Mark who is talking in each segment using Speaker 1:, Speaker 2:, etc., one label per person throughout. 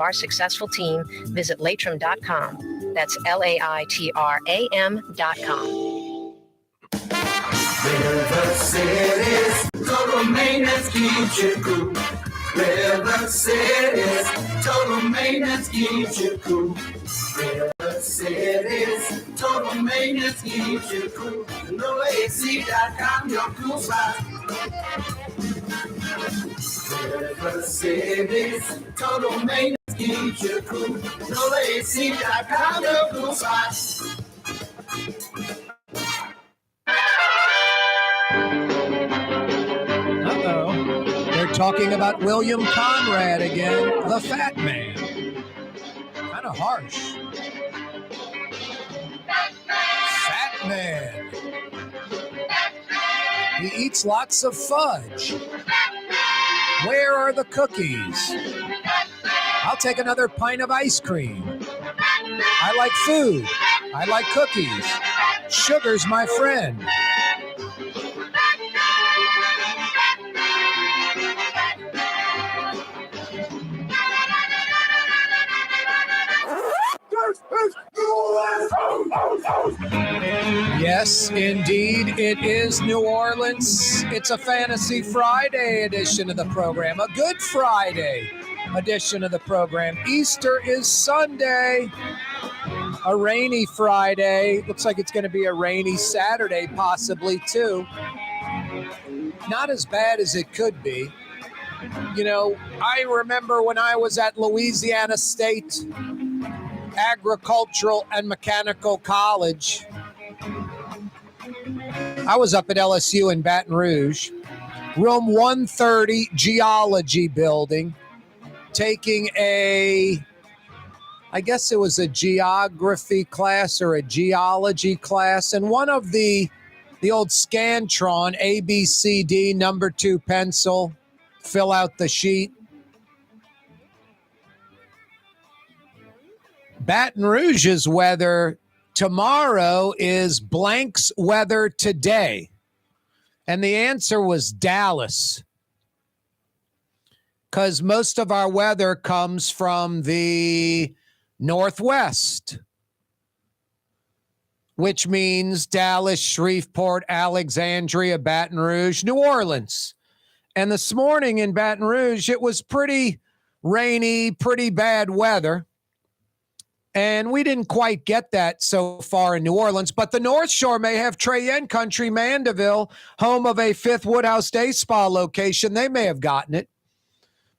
Speaker 1: our successful team, visit Latram.com. That's LAITRAM.com.
Speaker 2: River City's total maintenance keeps you cool. River City's total maintenance keeps you cool. River City's total maintenance keeps you cool. NoAC.com, your cool spot. River City's total maintenance keeps you cool. NoAC.com, your cool spot.
Speaker 3: They're talking about William Conrad again, the fat man. Kind of harsh. Fat man. He eats lots of fudge. Where are the cookies? I'll take another pint of ice cream. I like food. I like cookies. Sugar's my friend. Yes, indeed, it is New Orleans. It's a Fantasy Friday edition of the program, a Good Friday edition of the program. Easter is Sunday, a rainy Friday. Looks like it's going to be a rainy Saturday, possibly, too. Not as bad as it could be. You know, I remember when I was at Louisiana State Agricultural and Mechanical College. I was up at LSU in Baton Rouge, room 130 geology building, taking I guess it was a geography class or a geology class, and one of the old Scantron, ABCD, number 2 pencil, fill out the sheet. Baton Rouge's weather tomorrow is blank's weather today. And the answer was Dallas. Because most of our weather comes from the Northwest, which means Dallas, Shreveport, Alexandria, Baton Rouge, New Orleans. And this morning in Baton Rouge, it was pretty rainy, pretty bad weather. And we didn't quite get that so far in New Orleans, but the North Shore may have Trey Country, Mandeville, home of a Fifth Woodhouse Day Spa location. They may have gotten it.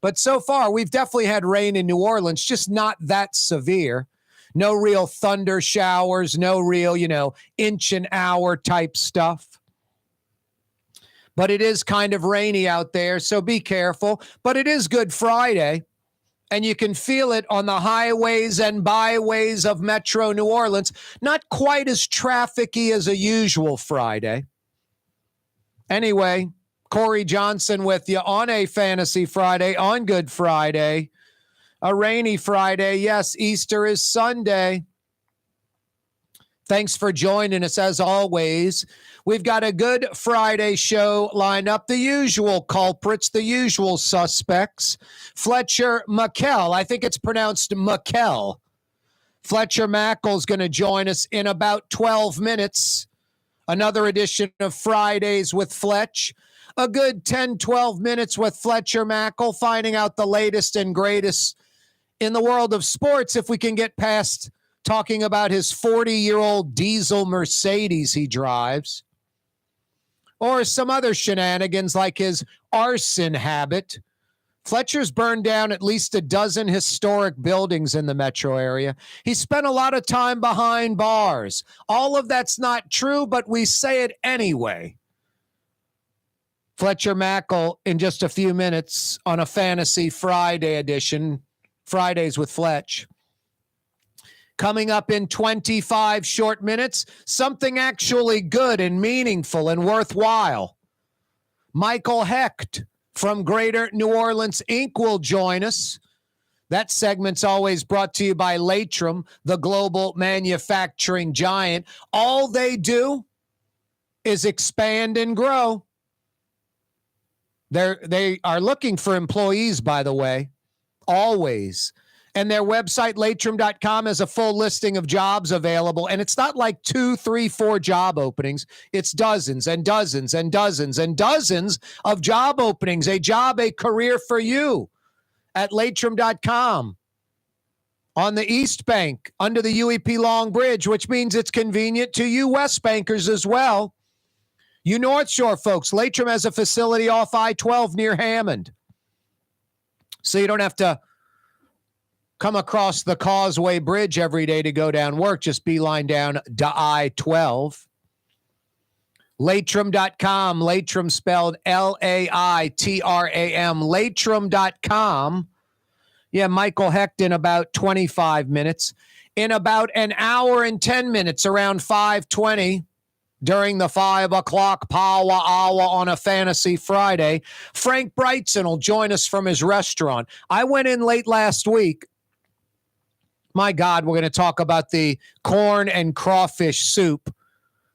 Speaker 3: But so far, we've definitely had rain in New Orleans, just not that severe. No real thunder showers, no real, inch an hour type stuff. But it is kind of rainy out there, so be careful. But it is Good Friday. And you can feel it on the highways and byways of Metro New Orleans. Not quite as trafficky as a usual Friday. Anyway, Corey Johnson with you on a Fantasy Friday, on Good Friday. A rainy Friday. Yes, Easter is Sunday. Thanks for joining us as always. We've got a Good Friday show lined up. The usual culprits, the usual suspects. Fletcher Mackel. I think it's pronounced Mackel. Fletcher Mackel is going to join us in about 12 minutes. Another edition of Fridays with Fletch. A good 10, 12 minutes with Fletcher Mackel, finding out the latest and greatest in the world of sports, if we can get past talking about his 40-year-old diesel Mercedes he drives, or some other shenanigans like his arson habit. Fletcher's burned down at least a dozen historic buildings in the metro area. He spent a lot of time behind bars. All of that's not true, but we say it anyway. Fletcher Mackel in just a few minutes on a Fantasy Friday edition, Fridays with Fletch. Coming up in 25 short minutes, something actually good and meaningful and worthwhile. Michael Hecht from Greater New Orleans Inc. will join us. That segment's always brought to you by Latram, the global manufacturing giant. All they do is expand and grow. They are looking for employees, by the way, always. And their website, Latrim.com, has a full listing of jobs available. And it's not like 2, 3, 4 job openings. It's dozens and dozens and dozens and dozens of job openings. A job, a career for you at Latrim.com. On the East Bank, under the UEP Long Bridge, which means it's convenient to you West Bankers as well. You North Shore folks, Latrim has a facility off I-12 near Hammond. So you don't have to come across the Causeway Bridge every day to go down work. Just beeline down to I-12. Latrim.com, Latrim spelled L-A-I-T-R-A-M, Latrim.com. Yeah, Michael Hecht in about 25 minutes. In about an hour and 10 minutes, around 5:20, during the 5 o'clock power hour on a Fantasy Friday, Frank Brigtsen will join us from his restaurant. I went in late last week. My God, we're going to talk about the corn and crawfish soup.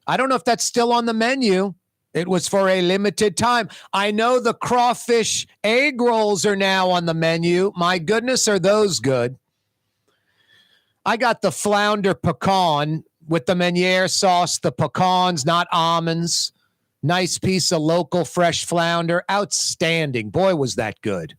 Speaker 3: I don't know if that's still on the menu. It was for a limited time. I know the crawfish egg rolls are now on the menu. My goodness, are those good? I got the flounder pecan with the Meunier sauce, the pecans, not almonds. Nice piece of local fresh flounder. Outstanding. Boy, was that good.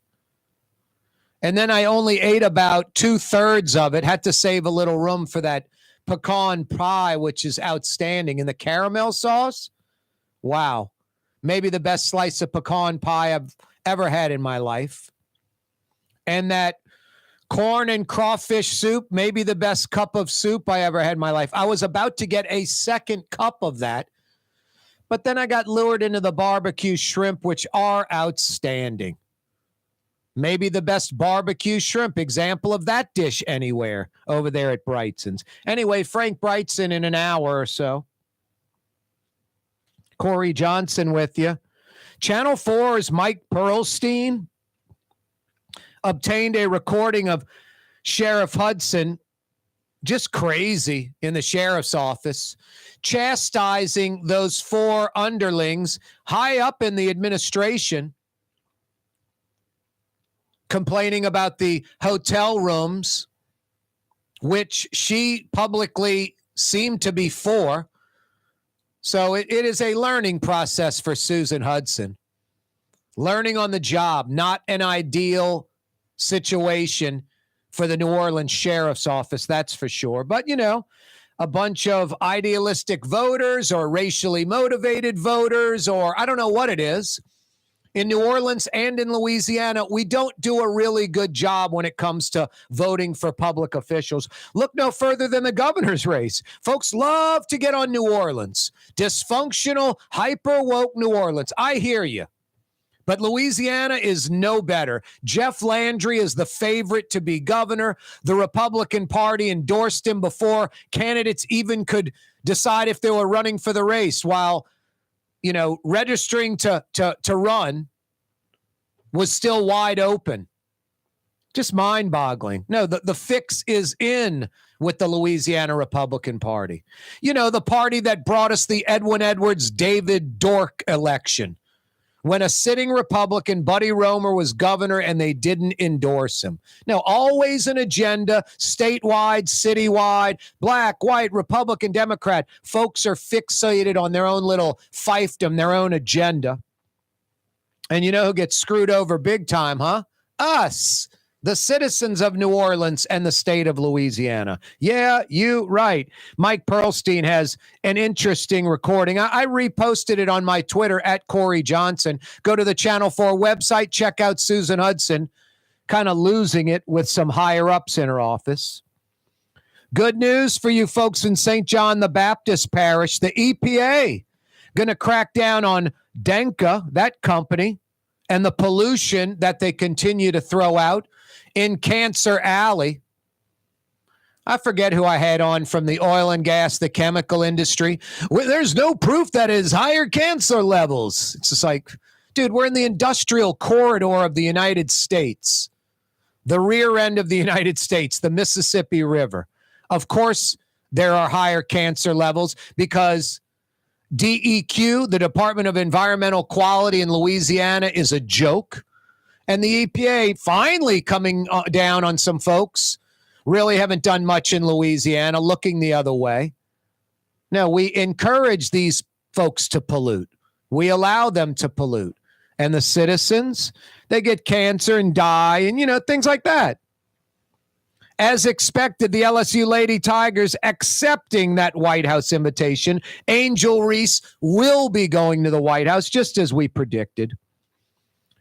Speaker 3: And then I only ate about 2/3 of it. Had to save a little room for that pecan pie, which is outstanding. And the caramel sauce, wow. Maybe the best slice of pecan pie I've ever had in my life. And that corn and crawfish soup, maybe the best cup of soup I ever had in my life. I was about to get a second cup of that, but then I got lured into the barbecue shrimp, which are outstanding. Maybe the best barbecue shrimp example of that dish anywhere over there at Brigtsen's. Anyway, Frank Brigtsen in an hour or so. Corey Johnson with you. Channel 4's Mike Pearlstein obtained a recording of Sheriff Hudson, just crazy, in the sheriff's office, chastising those 4 underlings high up in the administration, complaining about the hotel rooms, which she publicly seemed to be for. So it is a learning process for Susan Hudson. Learning on the job, not an ideal situation for the New Orleans Sheriff's Office, that's for sure. But, you know, a bunch of idealistic voters or racially motivated voters, or I don't know what it is. In New Orleans and in Louisiana, we don't do a really good job when it comes to voting for public officials. Look no further than the governor's race. Folks love to get on New Orleans. Dysfunctional, hyper-woke New Orleans. I hear you. But Louisiana is no better. Jeff Landry is the favorite to be governor. The Republican Party endorsed him before candidates even could decide if they were running for the race, while, you know, registering to run was still wide open. Just mind-boggling. No, the fix is in with the Louisiana Republican Party. You know, the party that brought us the Edwin Edwards David Dork election, when a sitting Republican, Buddy Roemer, was governor and they didn't endorse him. Now, always an agenda, statewide, citywide, black, white, Republican, Democrat. Folks are fixated on their own little fiefdom, their own agenda. And you know who gets screwed over big time, huh? Us, the citizens of New Orleans and the state of Louisiana. Yeah, you right. Mike Pearlstein has an interesting recording. I reposted it on my Twitter at Corey Johnson. Go to the Channel 4 website, check out Susan Hudson, kind of losing it with some higher ups in her office. Good news for you folks in St. John the Baptist Parish. The EPA going to crack down on Denka, that company, and the pollution that they continue to throw out in Cancer Alley. I forget who I had on from the oil and gas, the chemical industry. There's no proof that it is higher cancer levels. It's just like, dude, we're in the industrial corridor of the United States, the rear end of the United States, the Mississippi River. Of course, there are higher cancer levels because DEQ, the Department of Environmental Quality in Louisiana, is a joke. And the EPA finally coming down on some folks. Really haven't done much in Louisiana, looking the other way. No, we encourage these folks to pollute. We allow them to pollute. And the citizens, they get cancer and die and, things like that. As expected, the LSU Lady Tigers accepting that White House invitation. Angel Reese will be going to the White House, just as we predicted.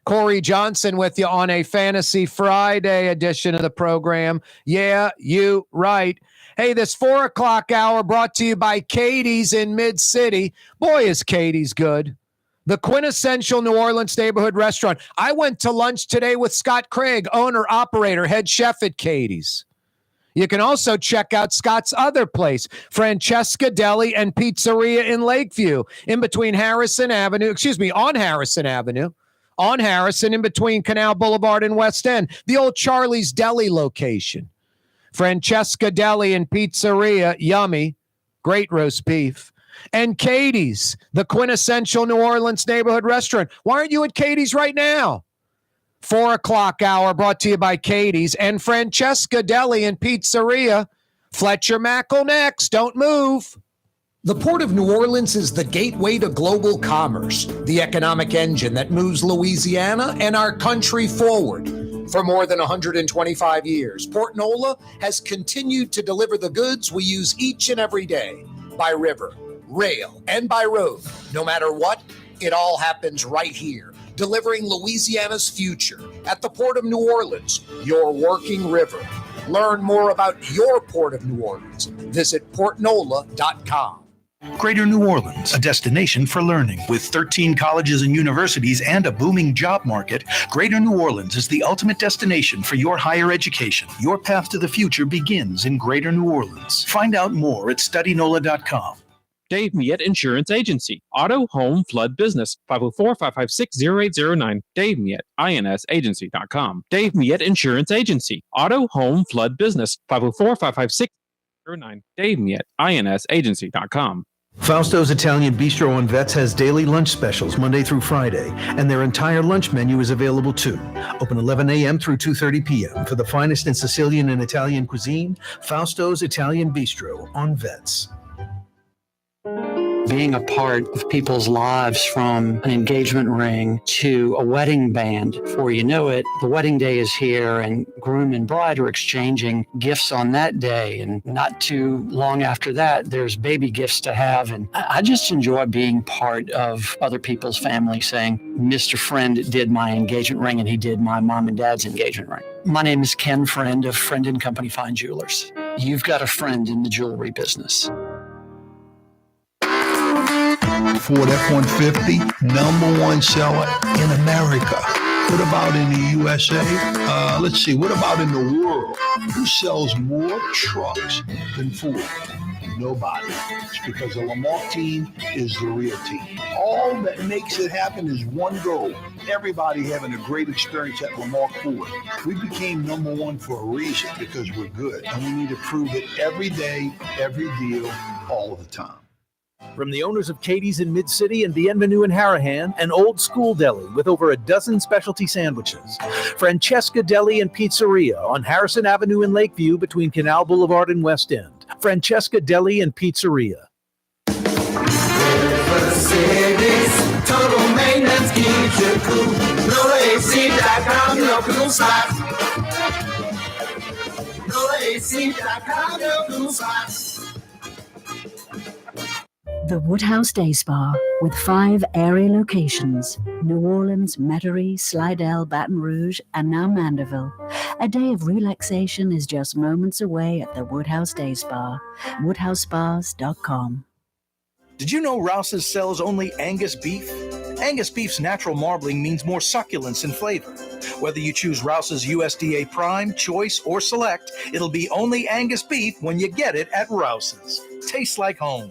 Speaker 3: Corey Johnson with you on a Fantasy Friday edition of the program. Yeah, you right. Hey, this 4 o'clock hour brought to you by Katie's in Mid-City. Boy, is Katie's good. The quintessential New Orleans neighborhood restaurant. I went to lunch today with Scott Craig, owner, operator, head chef at Katie's. You can also check out Scott's other place, Francesca Deli and Pizzeria in Lakeview, on Harrison Avenue, on Harrison, in between Canal Boulevard and West End, the old Charlie's Deli location. Francesca Deli and Pizzeria, yummy, great roast beef. And Katie's, the quintessential New Orleans neighborhood restaurant. Why aren't you at Katie's right now? 4 o'clock hour brought to you by Katie's and Francesca Deli and Pizzeria. Fletcher Mackel next. Don't move. The Port of New Orleans is the gateway to global commerce, the economic engine that moves Louisiana and our country forward. For more than 125 years, Port Nola has continued to deliver the goods we use each and every day, by river, rail, and by road. No matter what, it all happens right here, delivering Louisiana's future at the Port of New Orleans, your working river. Learn more about your Port of New Orleans. Visit portnola.com.
Speaker 4: Greater New Orleans, a destination for learning. With 13 colleges and universities and a booming job market, Greater New Orleans is the ultimate destination for your higher education. Your path to the future begins in Greater New Orleans. Find out more at studynola.com.
Speaker 5: Dave Miette Insurance Agency. Auto, home, flood, business. 504-556-0809. Dave Miette, INSagency.com. Dave Miette Insurance Agency. Auto, home, flood, business. 504-556-0809. Dave Miette, INSagency.com.
Speaker 6: Fausto's Italian Bistro on Vets has daily lunch specials Monday through Friday, and their entire lunch menu is available too. Open 11 a.m. through 2:30 p.m. For the finest in Sicilian and Italian cuisine, Fausto's Italian Bistro on Vets.
Speaker 7: Being a part of people's lives, from an engagement ring to a wedding band. Before you know it, the wedding day is here and groom and bride are exchanging gifts on that day. And not too long after that, there's baby gifts to have. And I just enjoy being part of other people's family, saying, Mr. Friend did my engagement ring and he did my mom and dad's engagement ring. My name is Ken Friend of Friend & Company Fine Jewelers. You've got a friend in the jewelry business.
Speaker 8: Ford F-150, #1 seller in America. What about in the USA? Let's see, what about in the world? Who sells more trucks than Ford? Nobody. It's because the Lamar team is the real team. All that makes it happen is one goal. Everybody having a great experience at Lamar Ford. We became #1 for a reason, because we're good. And we need to prove it every day, every deal, all of the time.
Speaker 6: From the owners of Katie's in Mid-City and Bienvenue in Harahan, an old school deli with over a dozen specialty sandwiches. Francesca Deli and Pizzeria on Harrison Avenue in Lakeview between Canal Boulevard and West End. Francesca Deli and Pizzeria.
Speaker 2: River City's total maintenance keeps you cool. NoAC.com, no cool spots. NoAC.com, no cool spots.
Speaker 9: The Woodhouse Day Spa, with 5 area locations: New Orleans, Metairie, Slidell, Baton Rouge, and now Mandeville. A day of relaxation is just moments away at the Woodhouse Day Spa. WoodhouseSpas.com.
Speaker 4: Did you know Rouse's sells only Angus beef? Angus beef's natural marbling means more succulence and flavor. Whether you choose Rouse's USDA Prime, Choice, or Select, it'll be only Angus beef when you get it at Rouse's. Tastes like home.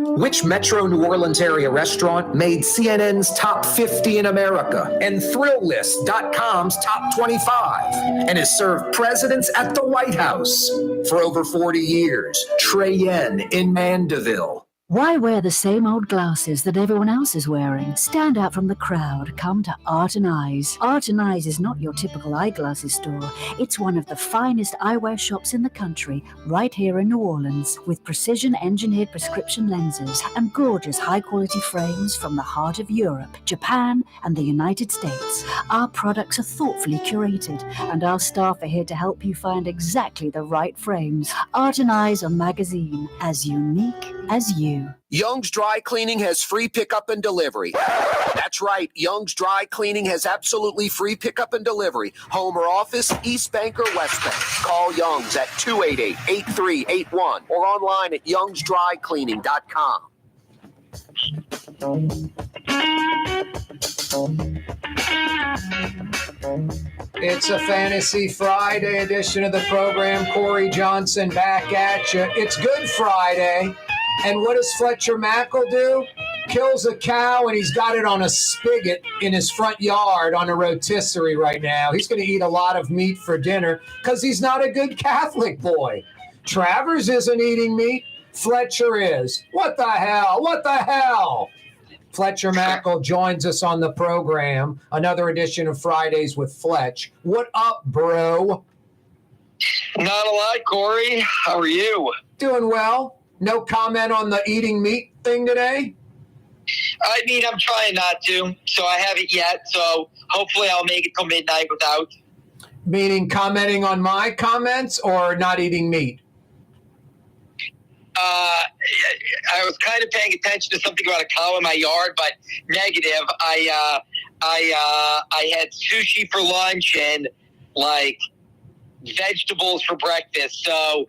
Speaker 10: Which Metro New Orleans area restaurant made CNN's Top 50 in America and ThrillList.com's Top 25 and has served presidents at the White House for over 40 years? Trey Yen in Mandeville.
Speaker 9: Why wear the same old glasses that everyone else is wearing? Stand out from the crowd. Come to Art and Eyes. Art and Eyes is not your typical eyeglasses store. It's one of the finest eyewear shops in the country, right here in New Orleans, with precision-engineered prescription lenses and gorgeous high-quality frames from the heart of Europe, Japan, and the United States. Our products are thoughtfully curated, and our staff are here to help you find exactly the right frames. Art and Eyes on Magazine, as unique as you.
Speaker 10: Young's Dry Cleaning has free pickup and delivery. That's right. Young's Dry Cleaning has absolutely free pickup and delivery. Home or office, East Bank or West Bank. Call Young's at 288-8381 or online at youngsdrycleaning.com.
Speaker 3: It's a Fantasy Friday edition of the program. Corey Johnson back at you. It's Good Friday. And what does Fletcher Mackel do? Kills a cow, and he's got it on a spigot in his front yard on a rotisserie right now. He's going to eat a lot of meat for dinner because he's not a good Catholic boy. Travers isn't eating meat. Fletcher is. What the hell? What the hell? Fletcher Mackel joins us on the program. Another edition of Fridays with Fletch. What up, bro?
Speaker 11: Not a lot, Corey. How are you?
Speaker 3: Doing well. No comment on the eating meat thing today?
Speaker 11: I mean, I'm trying not to, so I haven't yet. So hopefully I'll make it till midnight without.
Speaker 3: Meaning commenting on my comments or not eating meat?
Speaker 11: I was kind of paying attention to something about a cow in my yard, but negative. I had sushi for lunch and like vegetables for breakfast. So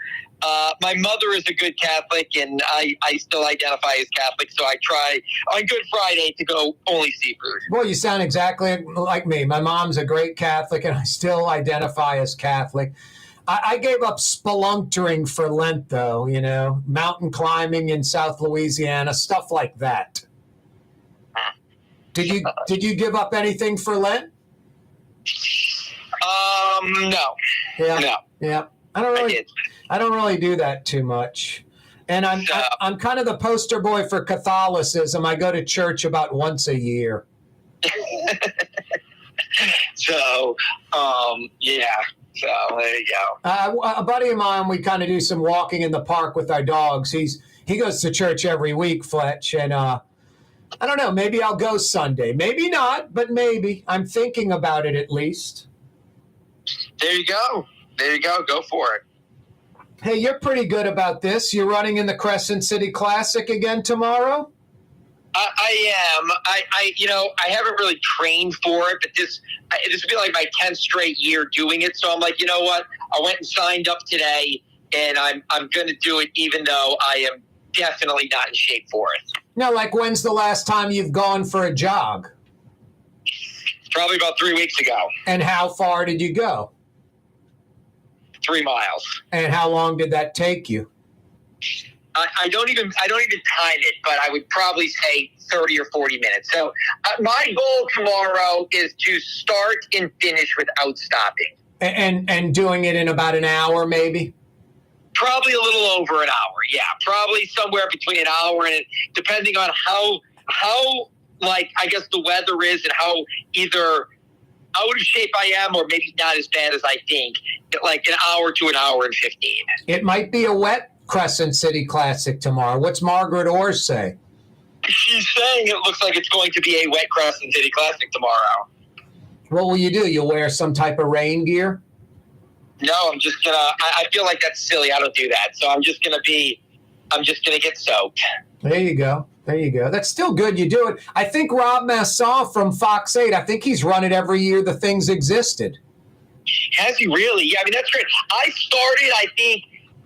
Speaker 11: my mother is a good Catholic, and I still identify as Catholic, so I try on Good Friday to go only seafood.
Speaker 3: Well, you sound exactly like me. My mom's a great Catholic, and I still identify as Catholic. I gave up spelunkering for Lent, though, mountain climbing in South Louisiana, stuff like that. Did you give up anything for Lent?
Speaker 11: No.
Speaker 3: Yeah.
Speaker 11: No.
Speaker 3: Yeah. I don't really do that too much. And I'm kind of the poster boy for Catholicism. I go to church about once a year.
Speaker 11: So, yeah. So there you go.
Speaker 3: A buddy of mine, we kind of do some walking in the park with our dogs. He goes to church every week, Fletch, and I don't know. Maybe I'll go Sunday. Maybe not, but maybe. I'm thinking about it at least.
Speaker 11: There you go. There you go. Go for it.
Speaker 3: Hey, you're pretty good about this. You're running in the Crescent City Classic again tomorrow?
Speaker 11: I am. I haven't really trained for it, but this would be like my 10th straight year doing it. So I'm like, you know what? I went and signed up today, and I'm going to do it, even though I am definitely not in shape for it.
Speaker 3: Now, like, when's the last time you've gone for a jog?
Speaker 11: Probably about 3 weeks ago.
Speaker 3: And how far did you go?
Speaker 11: 3 miles.
Speaker 3: And how long did that take you?
Speaker 11: I don't even time it, but I would probably say 30 or 40 minutes. So my goal tomorrow is to start and finish without stopping.
Speaker 3: And doing it in about an hour, maybe?
Speaker 11: Probably a little over an hour. Yeah, probably somewhere between an hour and depending on how like I guess the weather is and how either out of shape I am or maybe not as bad as I think. Like an hour to an hour and 15.
Speaker 3: It might be a wet Crescent City Classic tomorrow. What's Margaret Orr say?
Speaker 11: She's saying it looks like it's going to be a wet Crescent City Classic tomorrow.
Speaker 3: What will you do? You'll wear some type of rain gear?
Speaker 11: No, I'm just gonna. I feel like that's silly. I don't do that. So I'm just gonna get soaked.
Speaker 3: There you go. That's still good. You do it. I think Rob Masson from Fox 8. I think he's run it every year the things existed.
Speaker 11: Has he really? Yeah, I mean that's great. I started.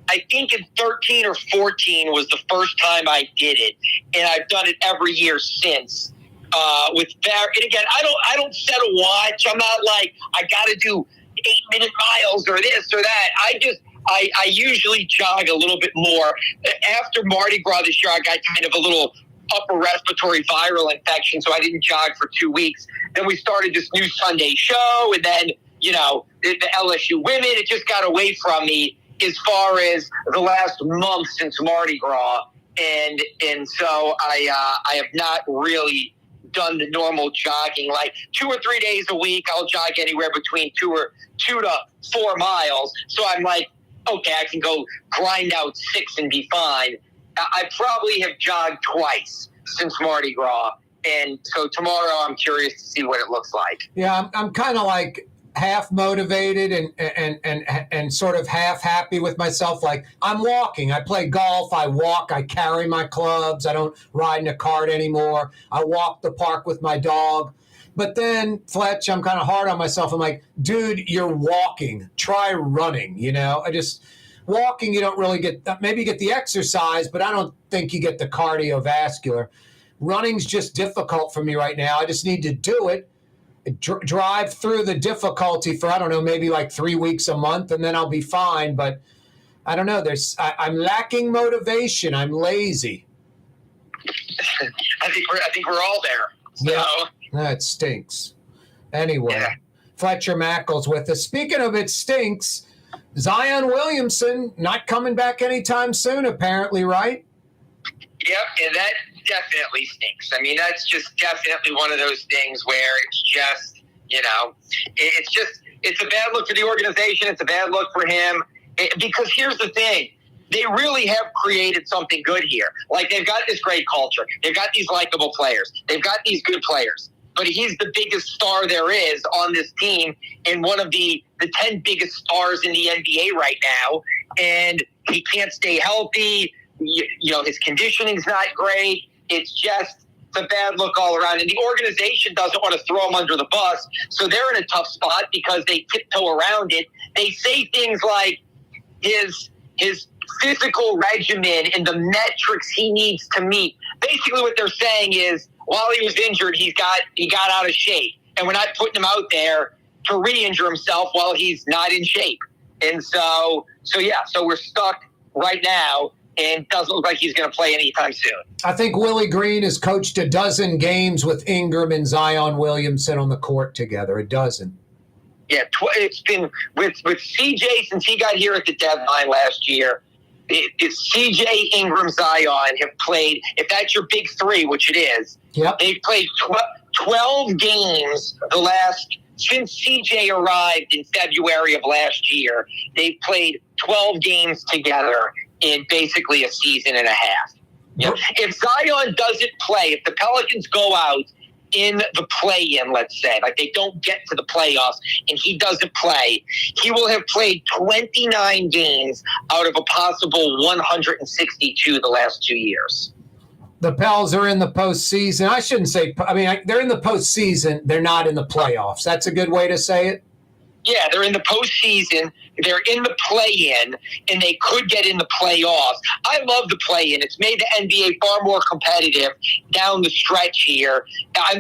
Speaker 11: I think in 13 or 14 was the first time I did it, and I've done it every year since. And again, I don't set a watch. I'm not like I got to do 8-minute miles or this or that. I usually jog a little bit more. After Mardi Gras this year, I got kind of a little upper respiratory viral infection, so I didn't jog for 2 weeks. Then we started this new Sunday show, and then the LSU women. It just got away from me as far as the last month since Mardi Gras. and so I have not really done the normal jogging. Like 2 or 3 days a week, I'll jog anywhere between 2 to 4 miles. So I'm like, okay, I can go grind out 6 and be fine. I probably have jogged twice since Mardi Gras. And so tomorrow I'm curious to see what it looks like.
Speaker 3: Yeah, I'm kind of like half motivated and sort of half happy with myself. Like, I'm walking. I play golf. I walk. I carry my clubs. I don't ride in a cart anymore. I walk the park with my dog. But then, Fletch, I'm kind of hard on myself. I'm like, dude, you're walking. Try running, walking, you don't really get, maybe you get the exercise, but I don't think you get the cardiovascular. Running's just difficult for me right now. I just need to do it. Drive through the difficulty for, I don't know, maybe like 3 weeks a month, and then I'll be fine. But I don't know. I'm lacking motivation. I'm lazy.
Speaker 11: I think we're all there. So.
Speaker 3: Yeah, that stinks. Anyway,
Speaker 11: yeah.
Speaker 3: Fletcher Mackel's with us. Speaking of it stinks, Zion Williamson not coming back anytime soon, apparently, right?
Speaker 11: Yep, and that definitely stinks. I mean, that's just definitely one of those things where it's just, it's a bad look for the organization. It's a bad look for him. Because here's the thing. They really have created something good here. Like, they've got this great culture. They've got these likable players. They've got these good players. But he's the biggest star there is on this team and one of the 10 biggest stars in the NBA right now. And he can't stay healthy. His conditioning's not great. It's a bad look all around. And the organization doesn't want to throw him under the bus. So they're in a tough spot because they tiptoe around it. They say things like his physical regimen and the metrics he needs to meet. Basically what they're saying is while he was injured, he got out of shape. And we're not putting him out there to re-injure himself while he's not in shape. And so we're stuck right now. And doesn't look like he's going to play anytime soon.
Speaker 3: I think Willie Green has coached a dozen games with Ingram and Zion Williamson on the court together. A dozen.
Speaker 11: Yeah, it's been with CJ since he got here at the deadline last year. It's CJ, Ingram, Zion have played, if that's your big three, which it is,
Speaker 3: yep.
Speaker 11: They've played 12 games since CJ arrived in February of last year. They've played 12 games together in basically a season and a half. If Zion doesn't play, if the Pelicans go out in the play-in, let's say, like they don't get to the playoffs and he doesn't play, he will have played 29 games out of a possible 162 the last 2 years.
Speaker 3: The Pels are in the postseason. I shouldn't say, they're in the postseason. They're not in the playoffs. That's a good way to say it.
Speaker 11: Yeah, they're in the postseason. They're in the play-in, and they could get in the playoffs. I love the play-in. It's made the NBA far more competitive down the stretch here. I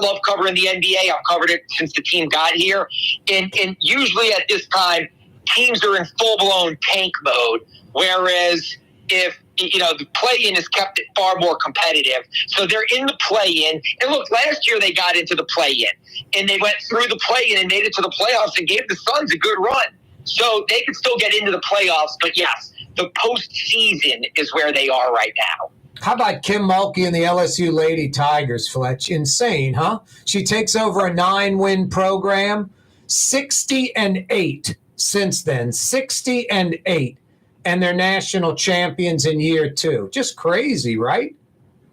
Speaker 11: love covering the NBA. I've covered it since the team got here. And usually at this time, teams are in full-blown tank mode, whereas if the play-in has kept it far more competitive. So they're in the play-in. And look, last year they got into the play-in. And they went through the play-in and made it to the playoffs and gave the Suns a good run. So they could still get into the playoffs. But, yes, the postseason is where they are right now.
Speaker 3: How about Kim Mulkey and the LSU Lady Tigers, Fletch? Insane, huh? She takes over a 9-win program, 60-8 since then, 60-8. And they're national champions in year 2. Just crazy, right?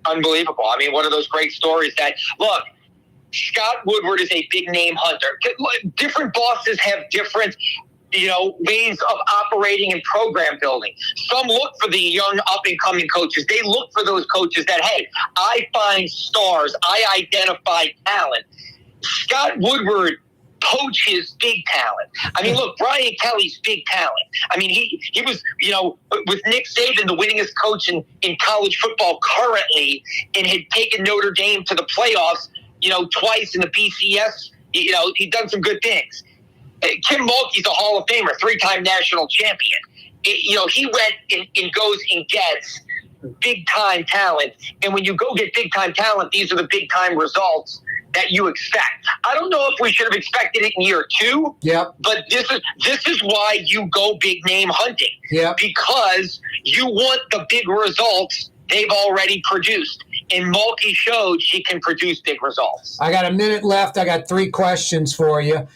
Speaker 11: Unbelievable. I mean, one of those great stories that, look, Scott Woodward is a big name hunter. Different bosses have different, ways of operating and program building. Some look for the young up-and-coming coaches. They look for those coaches that, hey, I find stars. I identify talent. Scott Woodward poaches big talent. I mean, look, Brian Kelly's big talent. I mean, he was, with Nick Saban, the winningest coach in college football currently, and had taken Notre Dame to the playoffs, twice in the BCS. He's done some good things. Kim Mulkey's a Hall of Famer, 3-time national champion. He went and goes and gets big-time talent. And when you go get big-time talent, these are the big-time results that you expect. I don't know if we should have expected it in year 2.
Speaker 3: Yep.
Speaker 11: But this is why you go big name hunting.
Speaker 3: Yep.
Speaker 11: Because you want the big results they've already produced. And Mulkey showed she can produce big results.
Speaker 3: I got a minute left. I got 3 questions for you.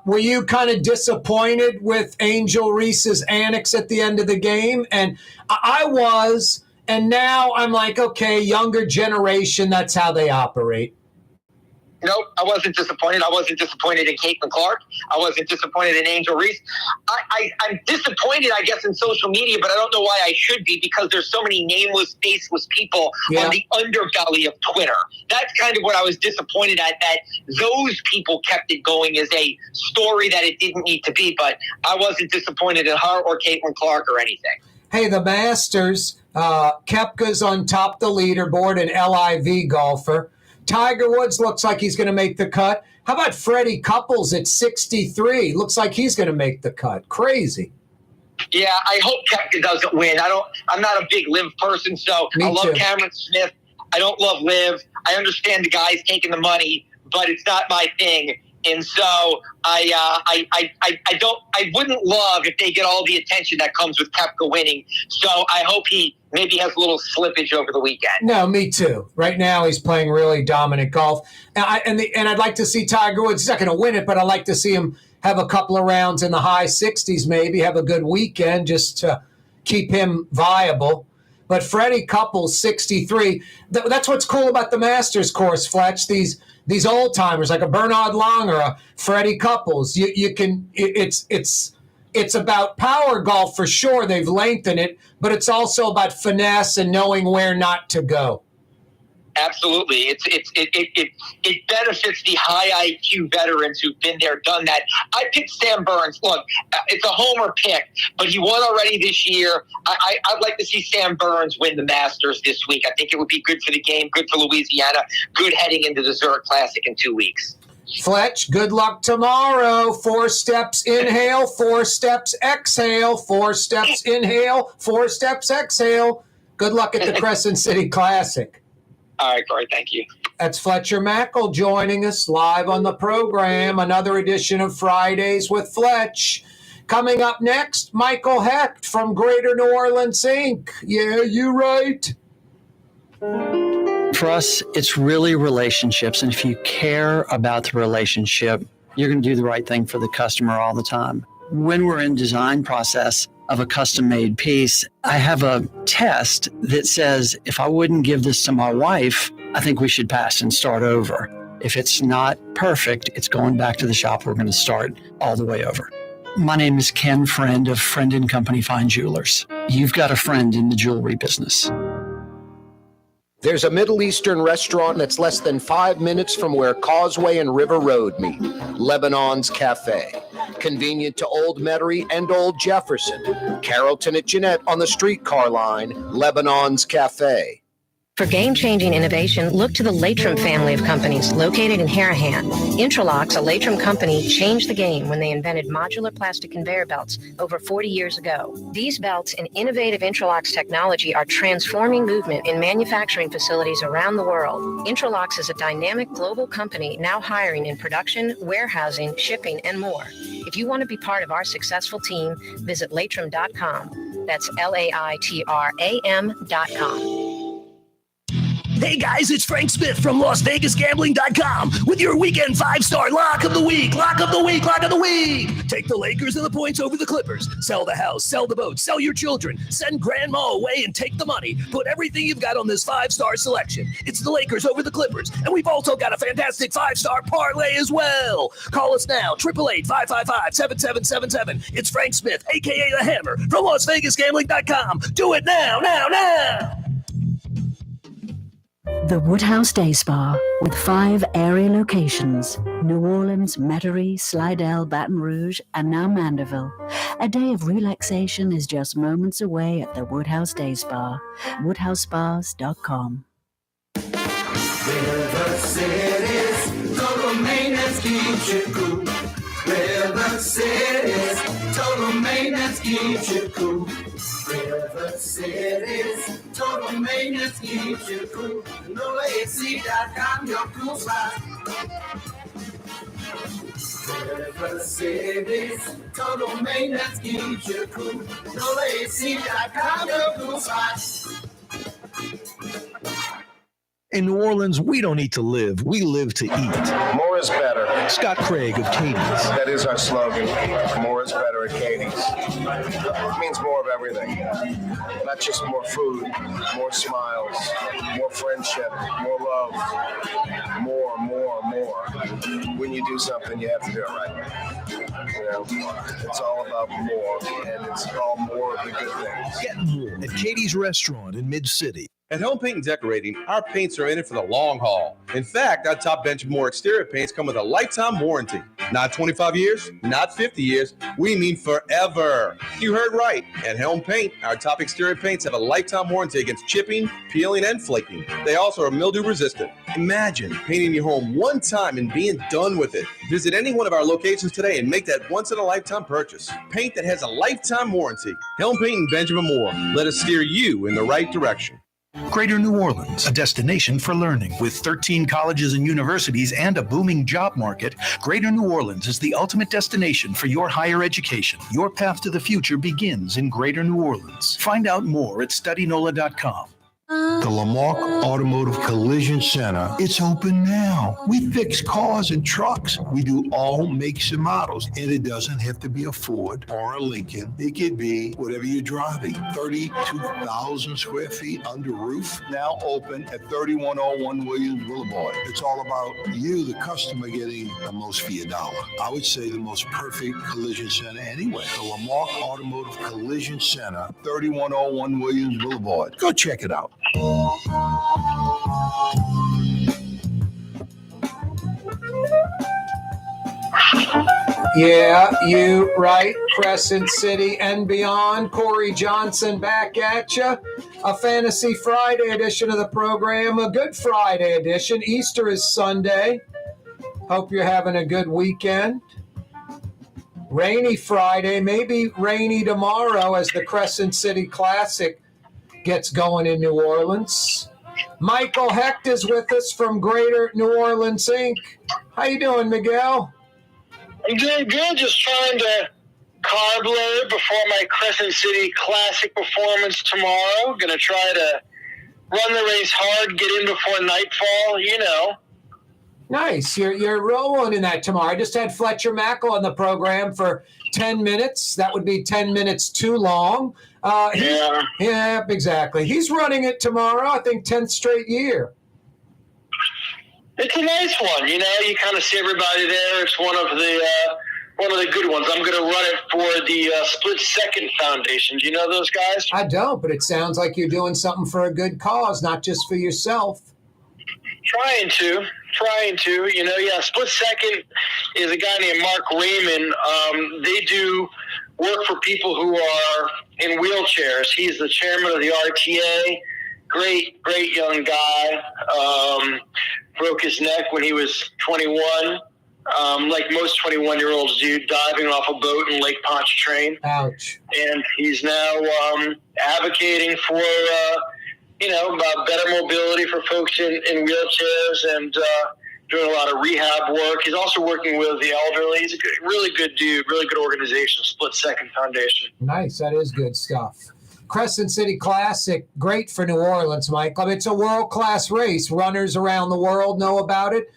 Speaker 3: Were you kind of disappointed with Angel Reese's annex at the end of the game? And I was, and now I'm like, okay, younger generation, that's how they operate.
Speaker 11: Nope, I wasn't disappointed. I wasn't disappointed in Caitlin Clark. I wasn't disappointed in Angel Reese. I'm disappointed, I guess, in social media, but I don't know why I should be, because there's so many nameless, faceless people on the underbelly of Twitter. That's kind of what I was disappointed at, that those people kept it going as a story that it didn't need to be, but I wasn't disappointed in her or Caitlin Clark or anything.
Speaker 3: Hey, the Masters, Koepka's on top of the leaderboard, an LIV golfer. Tiger Woods looks like he's going to make the cut. How about Freddie Couples at 63? Looks like he's going to make the cut. Crazy.
Speaker 11: Yeah, I hope Koepka doesn't win. I'm not a big Liv person, so I love Cameron Smith. I don't love Liv. I understand the guy's taking the money, but it's not my thing. And so I wouldn't love if they get all the attention that comes with Koepka winning. So I hope he maybe has a little slippage over the weekend.
Speaker 3: No, me too. Right now he's playing really dominant golf. And I'd like to see Tiger Woods. He's not going to win it, but I'd like to see him have a couple of rounds in the high 60s, maybe have a good weekend just to keep him viable. But Freddie Couples, 63. That's what's cool about the Masters course, Fletch. These old timers like a Bernard Long or a Freddie Couples. You can. It's about power golf for sure. They've lengthened it, but it's also about finesse and knowing where not to go.
Speaker 11: Absolutely. It benefits the high IQ veterans who've been there, done that. I picked Sam Burns. Look, it's a homer pick, but he won already this year. I'd like to see Sam Burns win the Masters this week. I think it would be good for the game, good for Louisiana, good heading into the Zurich Classic in 2 weeks.
Speaker 3: Fletch, good luck tomorrow. 4 steps inhale, 4 steps exhale, 4 steps inhale, 4 steps exhale. Good luck at the Crescent City Classic.
Speaker 11: All right, Corey, thank you.
Speaker 3: That's Fletcher Mackel joining us live on the program. Another edition of Fridays with Fletch. Coming up next, Michael Hecht from Greater New Orleans, Inc. Yeah, you right.
Speaker 7: For us, it's really relationships. And if you care about the relationship, you're going to do the right thing for the customer all the time. When we're in design process of a custom-made piece, I have a test that says, if I wouldn't give this to my wife, I think we should pass and start over. If it's not perfect, it's going back to the shop. We're going to start all the way over. My name is Ken Friend of Friend & Company Fine Jewelers. You've got a friend in the jewelry business.
Speaker 10: There's a Middle Eastern restaurant that's less than 5 minutes from where Causeway and River Road meet, Lebanon's Cafe. Convenient to Old Metairie and Old Jefferson. Carrollton at Jeanette on the streetcar line, Lebanon's Cafe.
Speaker 1: For game-changing innovation, look to the Latrim family of companies located in Harahan. Intralox, a Latrim company, changed the game when they invented modular plastic conveyor belts over 40 years ago. These belts and innovative Intralox technology are transforming movement in manufacturing facilities around the world. Intralox is a dynamic global company now hiring in production, warehousing, shipping, and more. If you want to be part of our successful team, visit Latrim.com. That's LAITRAM.com.
Speaker 12: Hey guys, it's Frank Smith from LasVegasGambling.com with your weekend 5-star lock of the week. Lock of the week. Take the Lakers and the points over the Clippers. Sell the house, sell the boat, sell your children. Send grandma away and take the money. Put everything you've got on this 5-star selection. It's the Lakers over the Clippers. And we've also got a fantastic 5-star parlay as well. Call us now, 888-555-7777. It's Frank Smith, a.k.a. The Hammer, from LasVegasGambling.com. Do it now.
Speaker 9: The Woodhouse Day Spa, with 5 area locations: New Orleans, Metairie, Slidell, Baton Rouge, and now Mandeville. A day of relaxation is just moments away at the Woodhouse Day Spa. WoodhouseSpas.com.
Speaker 2: River City's total maintenance keeps you cool. River City's total maintenance keeps you cool. River City's total maintenance keeps you cool. NoAC.com, your cool spot. River City's total maintenance keeps you cool. NoAC.com, your cool spot.
Speaker 6: In New Orleans, we don't eat to live. We live to eat.
Speaker 13: More is better.
Speaker 6: Scott Craig of Katie's.
Speaker 13: That is our slogan. More is better at Katie's. It means more of everything. Not just more food, more smiles, more friendship, more love. More. When you do something, you have to do it right. You know, it's all about more, and it's all more of the good things.
Speaker 6: Get more at Katie's Restaurant in Mid-City.
Speaker 14: At Home Paint and Decorating, our paints are in it for the long haul. In fact, our top Benchmore exterior paints come with a lifetime warranty. Not 25 years, not 50 years, we mean forever. You heard right. At Helm Paint, our top exterior paints have a lifetime warranty against chipping, peeling, and flaking. They also are mildew resistant. Imagine painting your home one time and being done with it. Visit any one of our locations today and make that once-in-a-lifetime purchase. Paint that has a lifetime warranty. Helm Paint and Benjamin Moore. Let us steer you in the right direction.
Speaker 4: Greater New Orleans, a destination for learning. With 13 colleges and universities and a booming job market, Greater New Orleans is the ultimate destination for your higher education. Your path to the future begins in Greater New Orleans. Find out more at studynola.com.
Speaker 8: The Lamarck Automotive Collision Center, it's open now. We fix cars and trucks. We do all makes and models. And it doesn't have to be a Ford or a Lincoln. It could be whatever you're driving. 32,000 square feet under roof, now open at 3101 Williams Boulevard. It's all about you, the customer, getting the most for your dollar. I would say the most perfect collision center anyway. The Lamarck Automotive Collision Center, 3101 Williams Boulevard. Go check it out.
Speaker 3: Yeah, you right. Crescent City and beyond. Corey Johnson back at you. A Fantasy Friday edition of the program. A Good Friday edition. Easter is Sunday. Hope you're having a good weekend. Rainy Friday, maybe rainy tomorrow as the Crescent City Classic gets going in New Orleans. Michael Hecht is with us from Greater New Orleans, Inc. How you doing, Miguel?
Speaker 11: I'm doing good, just trying to carb load before my Crescent City Classic performance tomorrow. Going to try to run the race hard, get in before nightfall, you know.
Speaker 3: Nice. You're rolling in that tomorrow. I just had Fletcher Mackel on the program for 10 minutes. That would be 10 minutes too long. Yeah, exactly. He's running it tomorrow, I think 10th straight year.
Speaker 11: It's a nice one, you know. You kind of see everybody there. It's one of the good ones. I'm going to run it for the Split Second Foundation. Do you know those guys?
Speaker 3: I don't, but it sounds like you're doing something for a good cause, not just for yourself.
Speaker 11: Trying to. You know, yeah, Split Second is a guy named Mark Raymond. They do work for people who are in wheelchairs. He's the chairman of the RTA. Great young guy. Broke his neck when he was 21, like most 21-year-olds do, diving off a boat in Lake Pontchartrain.
Speaker 3: Ouch.
Speaker 11: And he's now advocating for, better mobility for folks in wheelchairs and doing a lot of rehab work. He's also working with the elderly. He's a really good dude, really good organization, Split Second Foundation.
Speaker 3: Nice. That is good stuff. Crescent City Classic, great for New Orleans, Michael. It's a world-class race. Runners around the world know about it.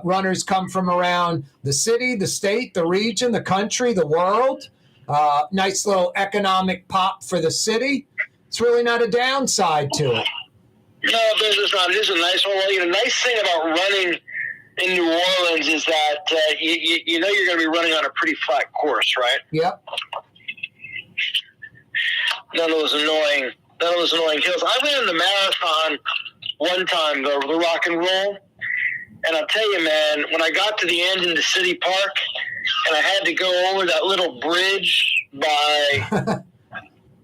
Speaker 3: Runners come from around the city, the state, the region, the country, the world. Nice little economic pop for the city. It's really not a downside to it.
Speaker 11: No, there's not. It is a nice one. Well, nice thing about running in New Orleans is that you know you're going to be running on a pretty flat course, right?
Speaker 3: Yep.
Speaker 11: None of those annoying hills. I ran the marathon one time, the rock and roll, and I'll tell you, man, when I got to the end in the city park, and I had to go over that little bridge by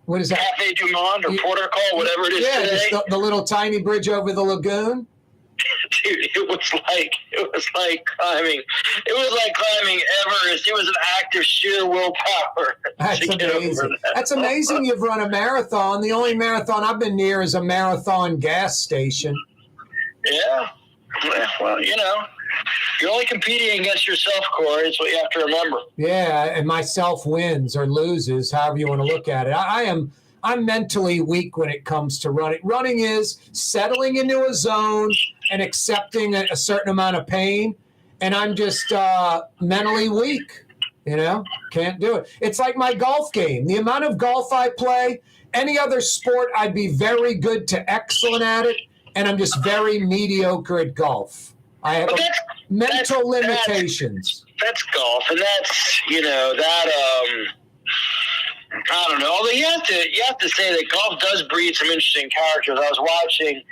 Speaker 3: what is that?
Speaker 11: Cafe Du Monde or Port Call, whatever it is today.
Speaker 3: Yeah, the little tiny bridge over the lagoon.
Speaker 11: Dude, it was like climbing. It was like climbing Everest. It was an act of sheer willpower.
Speaker 3: That's amazing. That's amazing you've run a marathon. The only marathon I've been near is a marathon gas station.
Speaker 11: Yeah. Well, you're only competing against yourself, Corey. It's what you have to remember.
Speaker 3: Yeah, and myself wins or loses, however you want to look at it. I am I'm mentally weak when it comes to running. Running is settling into a zone and accepting a certain amount of pain. And I'm just mentally weak, can't do it. It's like my golf game. The amount of golf I play, any other sport, I'd be very good to excellent at it. And I'm just very mediocre at golf. I have mental limitations.
Speaker 11: That's golf. And that's, I don't know. Although you have to say that golf does breed some interesting characters. I was watching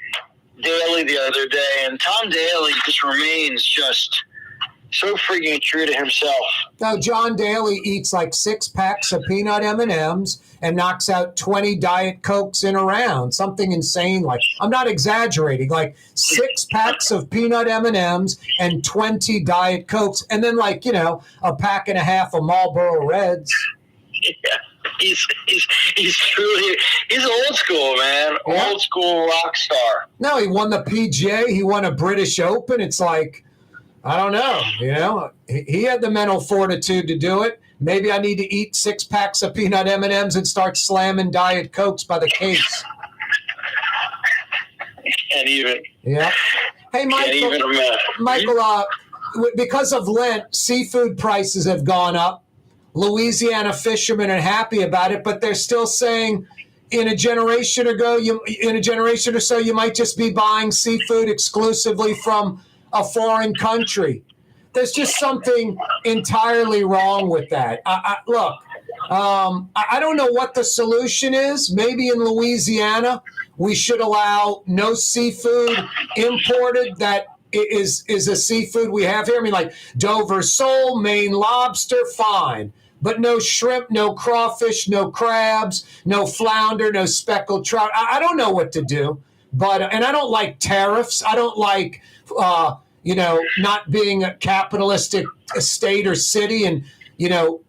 Speaker 11: Daly the other day, and Tom Daly just remains just so freaking true to himself.
Speaker 3: Now, John Daly eats like 6 packs of peanut M&Ms and knocks out 20 Diet Cokes in a round. Something insane. Like, I'm not exaggerating. Like 6 packs of peanut M&Ms and 20 Diet Cokes, and then a pack and a half of Marlboro Reds.
Speaker 11: Yeah. He's truly old school, man.
Speaker 3: Yeah.
Speaker 11: Old school rock star.
Speaker 3: No, he won the PGA. He won a British Open. It's like, I don't know. He had the mental fortitude to do it. Maybe I need to eat 6 packs of peanut M&Ms and start slamming Diet Cokes by the case.
Speaker 11: Can't even.
Speaker 3: Yeah. Hey, Michael. Because of Lent, seafood prices have gone up. Louisiana fishermen are happy about it, but they're still saying in a generation or so, you might just be buying seafood exclusively from a foreign country. There's just something entirely wrong with that. Look, I don't know what the solution is. Maybe in Louisiana, we should allow no seafood imported that is a seafood we have here. I mean, like Dover sole, Maine lobster, fine. But no shrimp, no crawfish, no crabs, no flounder, no speckled trout. I don't know what to do. And I don't like tariffs. I don't like, not being a capitalistic state or city and,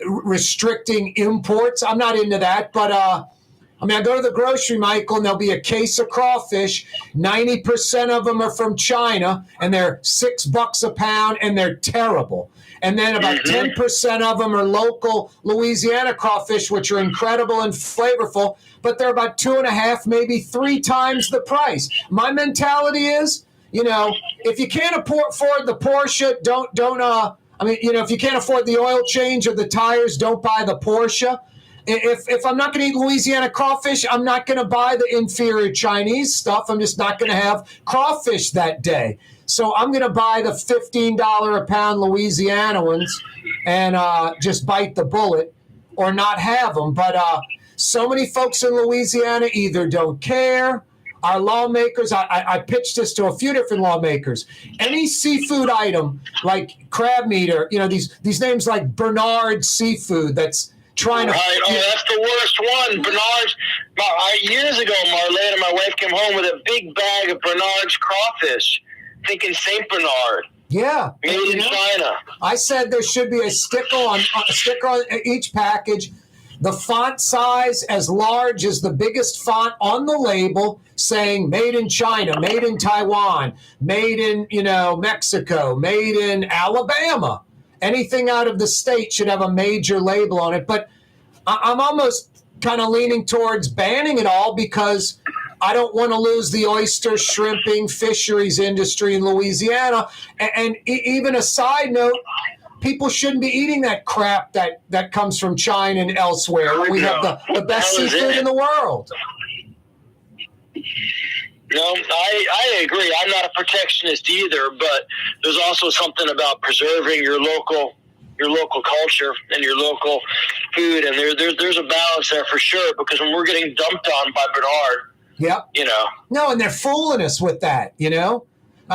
Speaker 3: restricting imports. I'm not into that. But, I go to the grocery, Michael, and there'll be a case of crawfish. 90% of them are from China, and they're $6 a pound, and they're terrible. And then about 10% of them are local Louisiana crawfish, which are incredible and flavorful, but they're about 2.5, maybe 3 times the price. My mentality is, if you can't afford the Porsche, if you can't afford the oil change or the tires, don't buy the Porsche. If I'm not going to eat Louisiana crawfish, I'm not going to buy the inferior Chinese stuff. I'm just not going to have crawfish that day. So I'm going to buy the $15 a pound Louisiana ones and just bite the bullet or not have them. But so many folks in Louisiana either don't care. Our lawmakers, I pitched this to a few different lawmakers. Any seafood item like crab meat or, these names like Bernard Seafood that's trying to...
Speaker 11: Right. Oh, that's the worst one. Bernard's... Years ago, Marlene and my wife came home with a big bag of Bernard's crawfish, thinking St. Bernard.
Speaker 3: Yeah.
Speaker 11: Made in China.
Speaker 3: I said there should be a sticker on each package, the font size as large as the biggest font on the label, saying made in China, made in Taiwan, made in, Mexico, made in Alabama. Anything out of the state should have a major label on it. But I'm almost kind of leaning towards banning it all because I don't want to lose the oyster, shrimping, fisheries industry in Louisiana. And even a side note, people shouldn't be eating that crap that comes from China and elsewhere. We have the best seafood in the world.
Speaker 11: No, I agree. I'm not a protectionist either, but there's also something about preserving your local culture and your local food, and there's a balance there for sure. Because when we're getting dumped on by Bernard,
Speaker 3: yep, no, and they're fooling us with that. I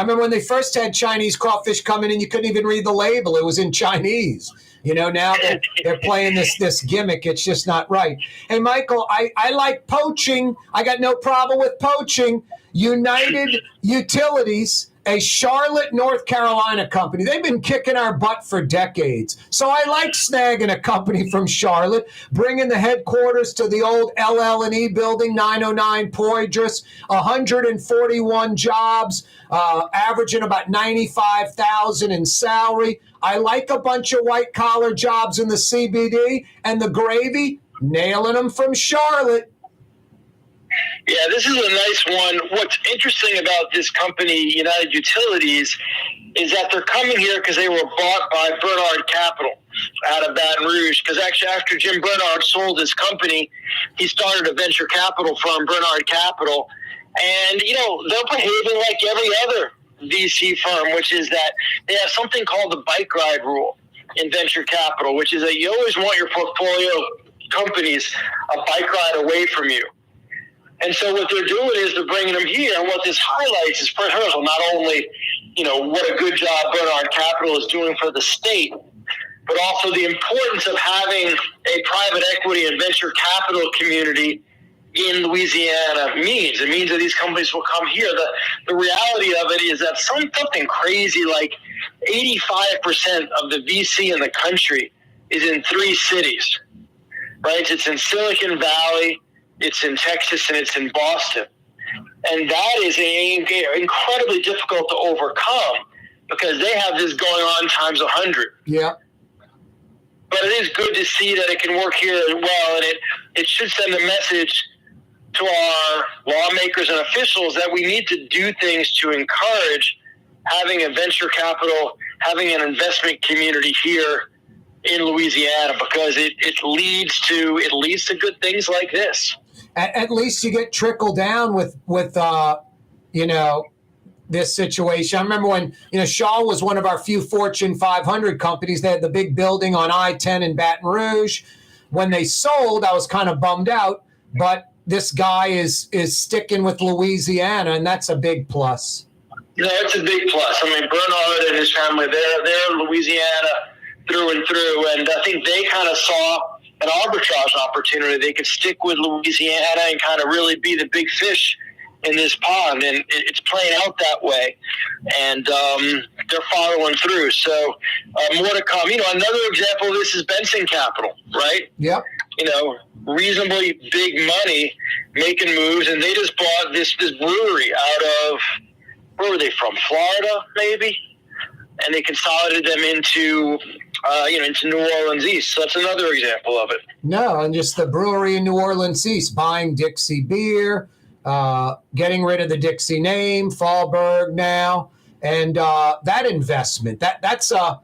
Speaker 3: remember when they first had Chinese crawfish coming in, you couldn't even read the label; it was in Chinese. Now they're playing this gimmick. It's just not right. Hey, Michael, I like poaching. I got no problem with poaching. United Utilities, a Charlotte, North Carolina company. They've been kicking our butt for decades. So I like snagging a company from Charlotte, bringing the headquarters to the old LL&E building, 909 Poydras, 141 jobs, averaging about $95,000 in salary. I like a bunch of white-collar jobs in the CBD, and the gravy, nailing them from Charlotte.
Speaker 11: Yeah, this is a nice one. What's interesting about this company, United Utilities, is that they're coming here because they were bought by Bernard Capital out of Baton Rouge. Because actually, after Jim Bernard sold his company, he started a venture capital firm, Bernard Capital. And, they're behaving like every other VC firm, which is that they have something called the bike ride rule in venture capital, which is that you always want your portfolio companies a bike ride away from you. And so what they're doing is they're bringing them here. And what this highlights is, first of all, not only, what a good job Bernard Capital is doing for the state, but also the importance of having a private equity and venture capital community in Louisiana means. It means that these companies will come here. The reality of it is that something crazy like 85% of the VC in the country is in 3 cities, right? It's in Silicon Valley, it's in Texas, and it's in Boston. And that is incredibly difficult to overcome because they have this going on times 100.
Speaker 3: Yeah.
Speaker 11: But it is good to see that it can work here as well, and it should send a message to our lawmakers and officials that we need to do things to encourage having a venture capital, having an investment community here in Louisiana, because it leads to good things like this.
Speaker 3: At least you get trickled down with this situation. I remember when, Shaw was one of our few Fortune 500 companies. They had the big building on I-10 in Baton Rouge. When they sold, I was kind of bummed out, but this guy is sticking with Louisiana, and that's a big plus.
Speaker 11: No, it's a big plus. I mean, Bernard and his family, they're Louisiana through and through, and I think they kind of saw an arbitrage opportunity. They could stick with Louisiana and kind of really be the big fish in this pond, and it's playing out that way, and they're following through. So more to come. Another example of this is Benson Capital, right?
Speaker 3: Yep.
Speaker 11: Reasonably big money making moves, and they just bought this brewery out of, where were they from? Florida, maybe? And they consolidated them into New Orleans East. So that's another example of it.
Speaker 3: No, and just the brewery in New Orleans East, buying Dixie beer, getting rid of the Dixie name, Fallberg now, and that investment, that's not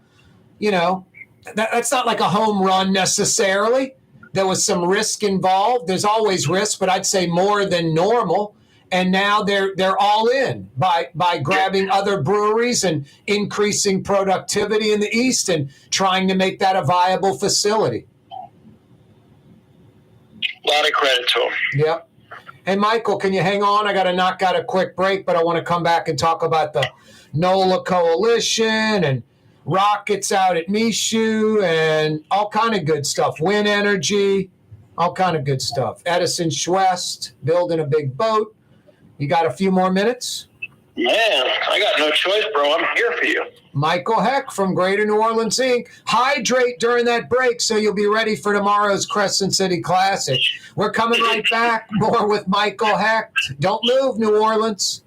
Speaker 3: like a home run necessarily. There was some risk involved. There's always risk, but I'd say more than normal. And now they're all in by grabbing other breweries and increasing productivity in the East and trying to make that a viable facility.
Speaker 11: A lot of credit to them.
Speaker 3: Yep. Hey, Michael, can you hang on? I got to knock out a quick break, but I want to come back and talk about the NOLA Coalition and rockets out at Michoud and all kind of good stuff. Wind energy, all kind of good stuff. Edison Schwest building a big boat. You got a few more minutes?
Speaker 11: Man, I got no choice, bro. I'm here for you.
Speaker 3: Michael Hecht from Greater New Orleans Inc. Hydrate during that break so you'll be ready for tomorrow's Crescent City Classic. We're coming right back. More with Michael Hecht. Don't move, New Orleans.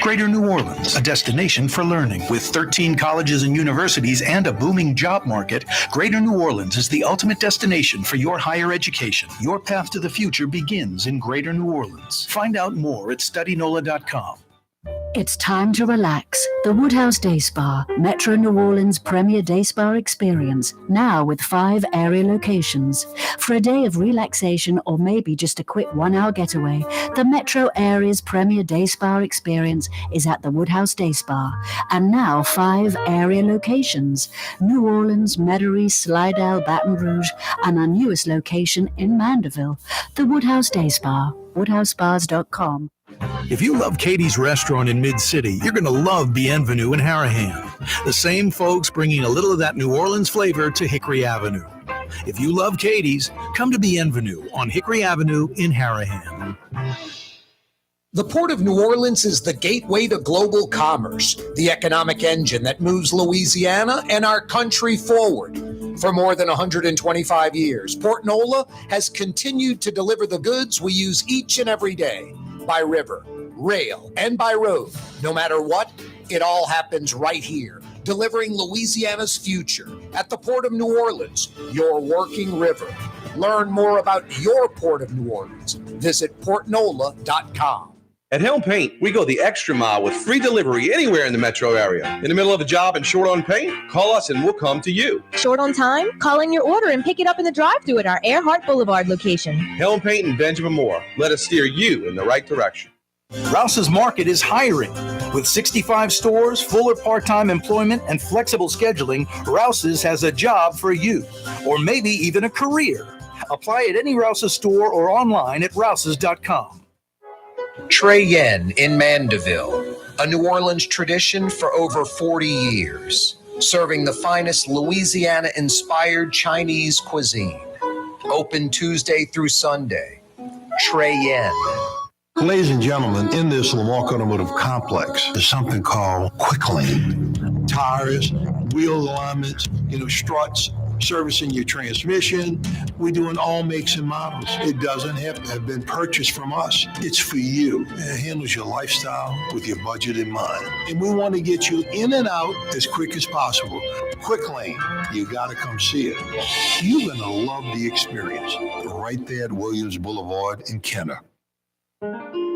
Speaker 4: Greater New Orleans, a destination for learning. With 13 colleges and universities and a booming job market, Greater New Orleans is the ultimate destination for your higher education. Your path to the future begins in Greater New Orleans. Find out more at studynola.com.
Speaker 9: It's time to relax. The Woodhouse Day Spa, Metro New Orleans' premier day spa experience, now with 5 area locations. For a day of relaxation or maybe just a quick 1-hour getaway, the Metro area's premier day spa experience is at the Woodhouse Day Spa. And now 5 area locations: New Orleans, Metairie, Slidell, Baton Rouge, and our newest location in Mandeville. The Woodhouse Day Spa, woodhousespas.com.
Speaker 6: If you love Katie's Restaurant in Mid-City, you're going to love Bienvenue in Harahan. The same folks bringing a little of that New Orleans flavor to Hickory Avenue. If you love Katie's, come to Bienvenue on Hickory Avenue in Harahan.
Speaker 3: The Port of New Orleans is the gateway to global commerce, the economic engine that moves Louisiana and our country forward. For more than 125 years, Port Nola has continued to deliver the goods we use each and every day. By river, rail, and by road. No matter what, it all happens right here, delivering Louisiana's future at the Port of New Orleans, your working river. Learn more about your Port of New Orleans. Visit portnola.com.
Speaker 14: At Helm Paint, we go the extra mile with free delivery anywhere in the metro area. In the middle of a job and short on paint? Call us and we'll come to you.
Speaker 15: Short on time? Call in your order and pick it up in the drive-thru at our Earhart Boulevard location.
Speaker 14: Helm Paint and Benjamin Moore. Let us steer you in the right direction.
Speaker 6: Rouse's Market is hiring. With 65 stores, full or part-time employment, and flexible scheduling, Rouse's has a job for you, or maybe even a career. Apply at any Rouse's store or online at rouses.com.
Speaker 10: Trey Yen in Mandeville, a New Orleans tradition for over 40 years, serving the finest Louisiana-inspired Chinese cuisine. Open Tuesday through Sunday. Trey Yen.
Speaker 8: Ladies and gentlemen, in this Lamar Automotive Complex, there's something called Quick Lane. Tires, wheel alignments, struts, servicing your transmission. We're doing all makes and models. It doesn't have to have been purchased from us. It's for you. It handles your lifestyle with your budget in mind. And we want to get you in and out as quick as possible. Quick Lane, you got to come see it. You're going to love the experience. Right there at Williams Boulevard in Kenner.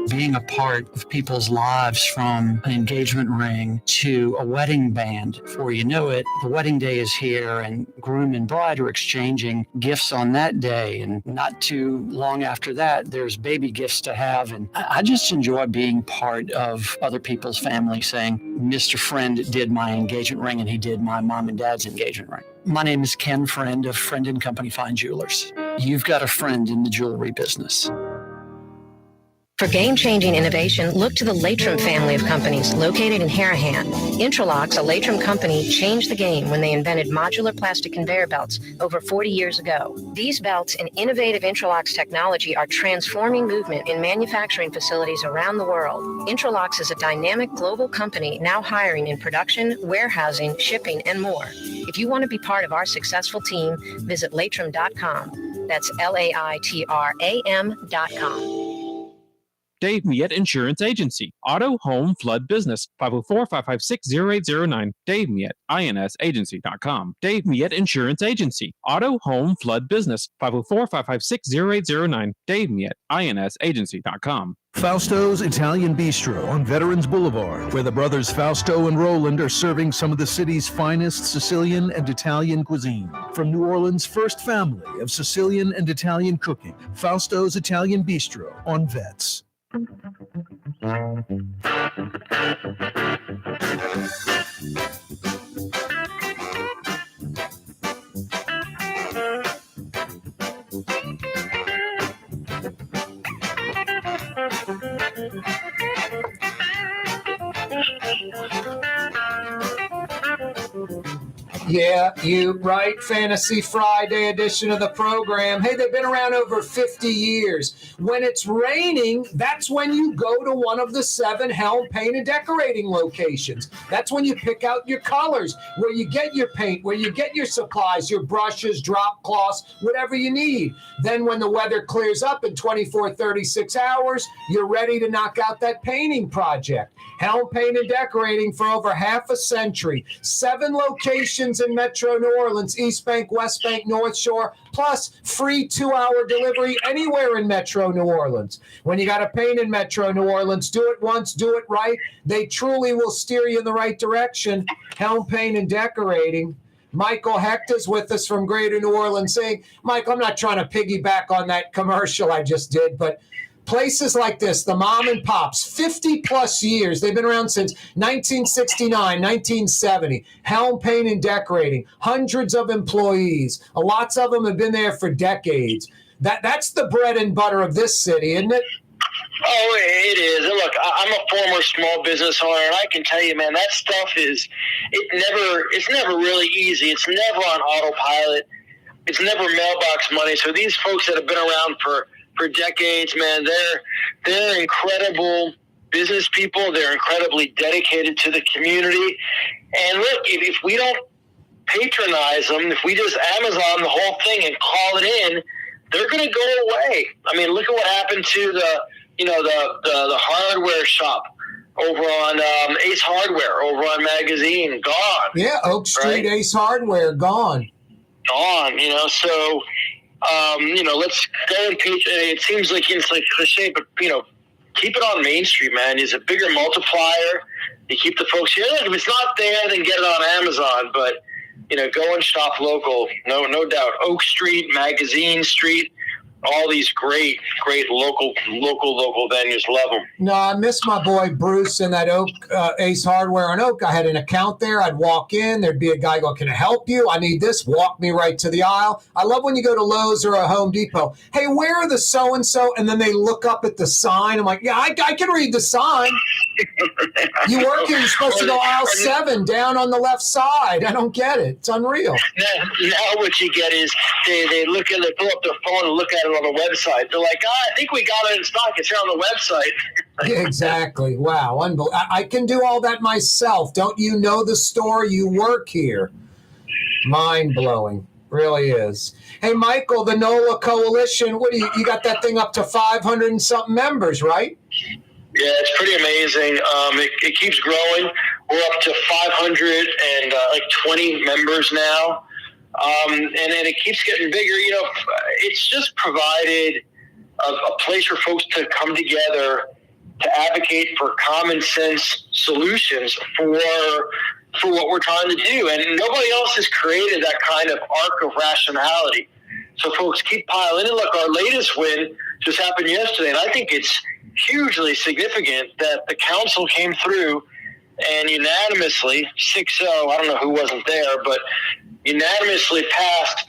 Speaker 7: Being a part of people's lives, from an engagement ring to a wedding band. Before you know it, the wedding day is here and groom and bride are exchanging gifts on that day. And not too long after that, there's baby gifts to have. And I just enjoy being part of other people's family, saying, Mr. Friend did my engagement ring and he did my mom and dad's engagement ring. My name is Ken Friend of Friend & Company Fine Jewelers. You've got a friend in the jewelry business.
Speaker 1: For game-changing innovation, look to the Latrim family of companies located in Harahan. Intralocks, a Latrim company, changed the game when they invented modular plastic conveyor belts over 40 years ago. These belts and innovative Intralocks technology are transforming movement in manufacturing facilities around the world. Intralocks is a dynamic global company now hiring in production, warehousing, shipping, and more. If you want to be part of our successful team, visit Latrim.com. That's LAITRAM.com.
Speaker 5: Dave Miette Insurance Agency. Auto, home, flood, business. 504-556-0809. Dave Miette, INSagency.com. Dave Miette Insurance Agency. Auto, home, flood, business. 504-556-0809. Dave Miette, INSagency.com.
Speaker 6: Fausto's Italian Bistro on Veterans Boulevard, where the brothers Fausto and Roland are serving some of the city's finest Sicilian and Italian cuisine. From New Orleans' first family of Sicilian and Italian cooking, Fausto's Italian Bistro on Vets.
Speaker 3: Yeah, you right. Fantasy Friday edition of the program. Hey, they've been around over 50 years. When it's raining, that's when you go to one of the 7 Helm Paint and Decorating locations. That's when you pick out your colors, where you get your paint, where you get your supplies, your brushes, drop cloths, whatever you need. Then when the weather clears up in 24, 36 hours, you're ready to knock out that painting project. Helm Paint and Decorating for over half a century. 7 locations in Metro New Orleans, East Bank, West Bank, North Shore, plus free 2-hour delivery anywhere in Metro New Orleans. When you got to paint in Metro New Orleans, do it once, do it right. They truly will steer you in the right direction. Helm Paint and Decorating. Michael Hecht is with us from Greater New Orleans saying, Mike, I'm not trying to piggyback on that commercial I just did, but places like this, the mom and pops, 50 plus years, they've been around since 1969, 1970. Helm Paint and Decorating, hundreds of employees. Lots of them have been there for decades. That's the bread and butter of this city, isn't it?
Speaker 11: Oh, it is. And look, I'm a former small business owner, and I can tell you, man, that stuff it's never really easy. It's never on autopilot. It's never mailbox money. So these folks that have been around for decades, man, they're incredible business people. They're incredibly dedicated to the community. And look, if we don't patronize them, if we just Amazon the whole thing and call it in, they're going to go away. I mean, look at what happened to the hardware shop over on Ace Hardware over on Magazine, gone.
Speaker 3: Yeah, Oak Street, right? Ace Hardware, gone.
Speaker 11: So Let's go and pitch. It seems like it's like cliche, but keep it on Main Street, man. It's a bigger multiplier. You keep the folks here. If it's not there, then get it on Amazon. But go and shop local. No doubt. Oak Street, Magazine Street. All these great local venues. Love them.
Speaker 3: No, I miss my boy Bruce in that Oak Ace Hardware on Oak. I had an account there. I'd walk in. There'd be a guy go, "Can I help you? I need this." Walk me right to the aisle. I love when you go to Lowe's or a Home Depot. "Hey, where are the so-and-so?" And then they look up at the sign. I'm like, "Yeah, I can read the sign." You work here. You're supposed to go aisle 7 down on the left side. I don't get it. It's unreal.
Speaker 11: Now what you get is they look at it, pull up their phone and look at it on the website. They're like, I think we got it in stock. It's here on the website.
Speaker 3: Yeah, exactly. Wow. Unbelievable. I can do all that myself. Don't you know the store? You work here. Mind-blowing. Really is. Hey, Michael, the NOLA Coalition, what do you got that thing up to 500 and something members, right?
Speaker 11: Yeah, it's pretty amazing. It keeps growing. We're up to 520 members now. And it keeps getting bigger. It's just provided a place for folks to come together to advocate for common sense solutions for what we're trying to do. And nobody else has created that kind of arc of rationality. So folks keep piling in. Look, our latest win just happened yesterday, and I think it's hugely significant that the council came through and unanimously, 6-0, I don't know who wasn't there, but unanimously passed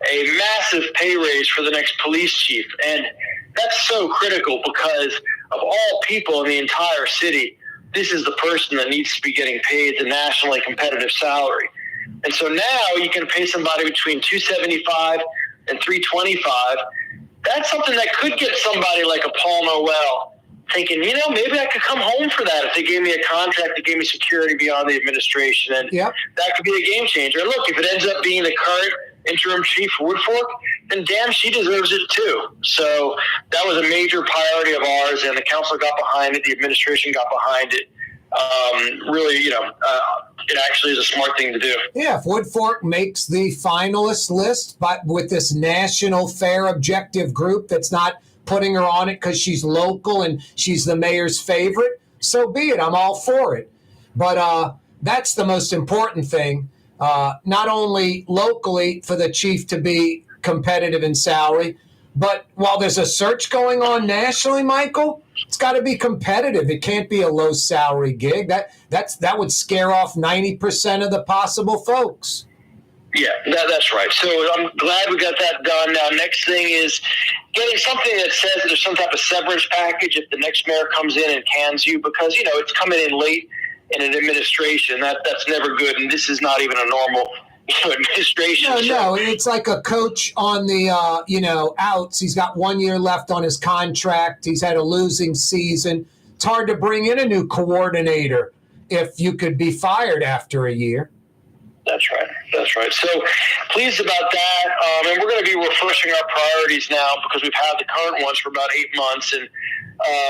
Speaker 11: a massive pay raise for the next police chief. And that's so critical because of all people in the entire city, this is the person that needs to be getting paid the nationally competitive salary. And so now you can pay somebody between $275 and $325. That's something that could get somebody like a Paul Noel thinking, maybe I could come home for that if they gave me a contract that gave me security beyond the administration. And that could be a game changer. And look, if it ends up being the current interim chief for Woodfork, then damn, she deserves it too. So that was a major priority of ours, and the council got behind it. The administration got behind it. It actually is a smart thing to do.
Speaker 3: Yeah, if Woodfork makes the finalist list, but with this national fair objective group that's not putting her on it because she's local and she's the mayor's favorite, so be it. I'm all for it. But that's the most important thing, not only locally for the chief to be competitive in salary, but while there's a search going on nationally, Michael, it's got to be competitive. It can't be a low salary gig. That would scare off 90% of the possible folks.
Speaker 11: Yeah, that's right. So I'm glad we got that done. Now, next thing is getting something that says that there's some type of severance package if the next mayor comes in and cans you, because, it's coming in late in an administration. That's never good, and this is not even a normal administration.
Speaker 3: No, it's like a coach on the, outs. He's got 1 year left on his contract. He's had a losing season. It's hard to bring in a new coordinator if you could be fired after a year.
Speaker 11: That's right. So pleased about that. And we're going to be refreshing our priorities now because we've had the current ones for about 8 months. And